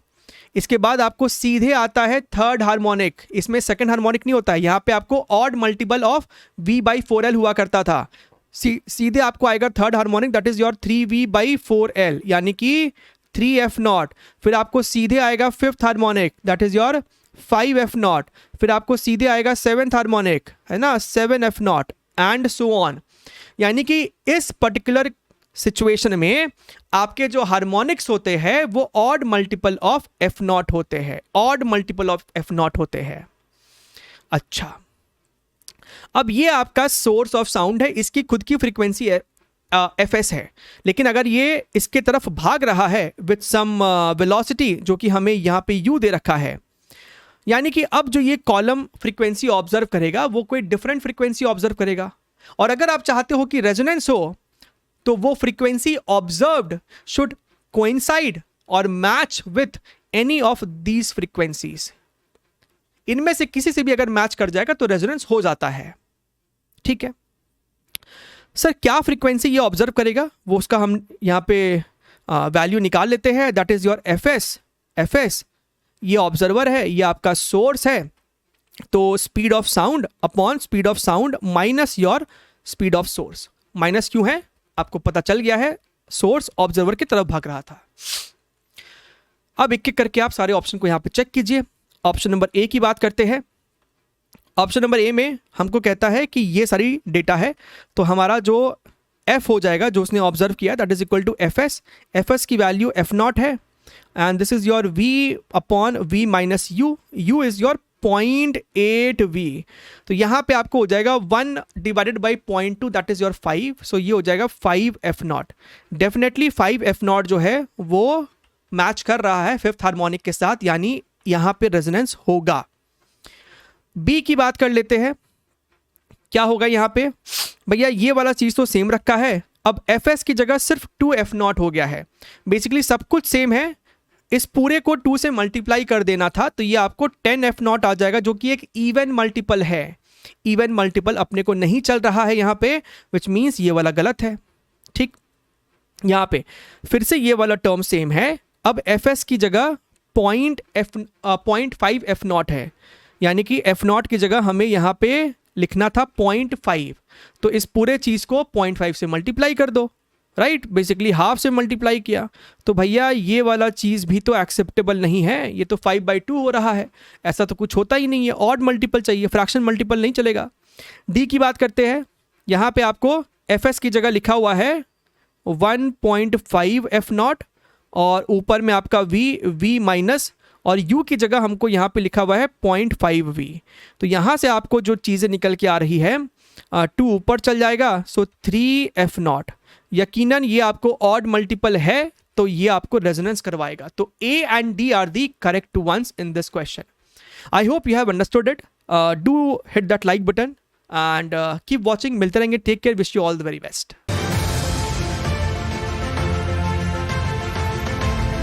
इसके बाद आपको सीधे आता है थर्ड हार्मोनिक, इसमें सेकंड हार्मोनिक नहीं होता है। यहां पे आपको ऑड मल्टीपल ऑफ v/4L हुआ करता था। सीधे आपको आएगा third harmonic, that is your 3v/4L, यानी कि 3f0। फिर आपको सीधे आएगा fifth harmonic, that is your 5f0। फिर आपको सीधे आएगा सेवेंथ हार्मोनिक, है ना, 7f0 एंड सो ऑन। यानी कि इस पर्टिकुलर सिचुएशन में आपके जो हार्मोनिक्स होते हैं वो ऑड मल्टीपल ऑफ f0 होते हैं, ऑड मल्टीपल ऑफ f0 होते हैं। अच्छा, अब ये आपका सोर्स ऑफ साउंड है, इसकी खुद की फ्रीक्वेंसी है fs है। लेकिन अगर ये इसके तरफ भाग रहा है विथ सम वेलोसिटी, जो कि हमें यहाँ पे u दे रखा है, यानी कि अब जो ये कॉलम फ्रीक्वेंसी ऑब्जर्व करेगा वो कोई डिफरेंट फ्रीक्वेंसी ऑब्जर्व करेगा। और अगर आप चाहते हो कि रेजोनेंस हो तो वो फ्रीक्वेंसी ऑब्जर्व्ड शुड कोइंसाइड और match with any of these frequencies. इनमें से किसी से भी अगर मैच कर जाएगा तो रेजोनेंस हो जाता है। ठीक है सर, क्या फ्रीक्वेंसी ये ऑब्जर्व करेगा, वो उसका हम यहाँ पे वैल्यू निकाल लेते हैं, दैट इज योर fs। ये ऑब्जर्वर है, ये आपका सोर्स है। तो speed of sound upon speed of sound minus your speed of source. Minus क्यों है, आपको पता चल गया है, सोर्स ऑब्जर्वर की तरफ भाग रहा था। अब एक एक करके आप सारे ऑप्शन को यहां पे चेक कीजिए। ऑप्शन नंबर ए की बात करते हैं। ऑप्शन नंबर ए में हमको कहता है कि ये सारी डेटा है, तो हमारा जो f हो जाएगा जो उसने ऑब्जर्व किया, that is equal to fs की वैल्यू f0 है and this is your v upon v minus u is your 0.8v। तो यहां पे आपको हो जाएगा 1 divided by 0.2, that is your 5। So ये हो जाएगा 5f0। डेफिनेटली 5f0 जो है वो मैच कर रहा है फिफ्थ हार्मोनिक के साथ, यानी यहां पे रेजोनेंस होगा। बी की बात कर लेते हैं, क्या होगा यहां पे भैया, ये वाला चीज तो सेम रखा है। अब fs की जगह सिर्फ 2f0 हो गया है। बेसिकली सब कुछ सेम है, इस पूरे को 2 से मल्टीप्लाई कर देना था, तो ये आपको 10f0 आ जाएगा, जो कि एक इवन मल्टीपल है। इवन मल्टीपल अपने को नहीं चल रहा है यहाँ पे, विच मीन्स ये वाला गलत है। ठीक, यहाँ पे फिर से ये वाला टर्म सेम है। अब fs की जगह 0.5f0 है, यानी कि f0 की जगह हमें यहाँ पे लिखना था 0.5, तो इस पूरे चीज़ को 0.5 से मल्टीप्लाई कर दो, राइट, बेसिकली हाफ से मल्टीप्लाई किया। तो भैया ये वाला चीज़ भी तो एक्सेप्टेबल नहीं है, ये तो 5/2 हो रहा है, ऐसा तो कुछ होता ही नहीं है, ऑड मल्टीपल चाहिए, फ्रैक्शन मल्टीपल नहीं चलेगा। डी की बात करते हैं, यहाँ पे आपको एफ एस की जगह लिखा हुआ है 1.5 एफ नॉट, और ऊपर में आपका वी माइनस, और u की जगह हमको यहाँ पे लिखा हुआ है 0.5 v। तो यहाँ से आपको जो चीज़ें निकल के आ रही है 2 ऊपर चल जाएगा, सो 3 एफ नॉट। यकीनन ये आपको ऑड मल्टीपल है, तो ये आपको रेजोनेंस करवाएगा। तो A and D are the correct ones in this question. I hope you have understood it. Do hit that like button and keep watching. मिलते रहेंगे, take care, wish you all the very best.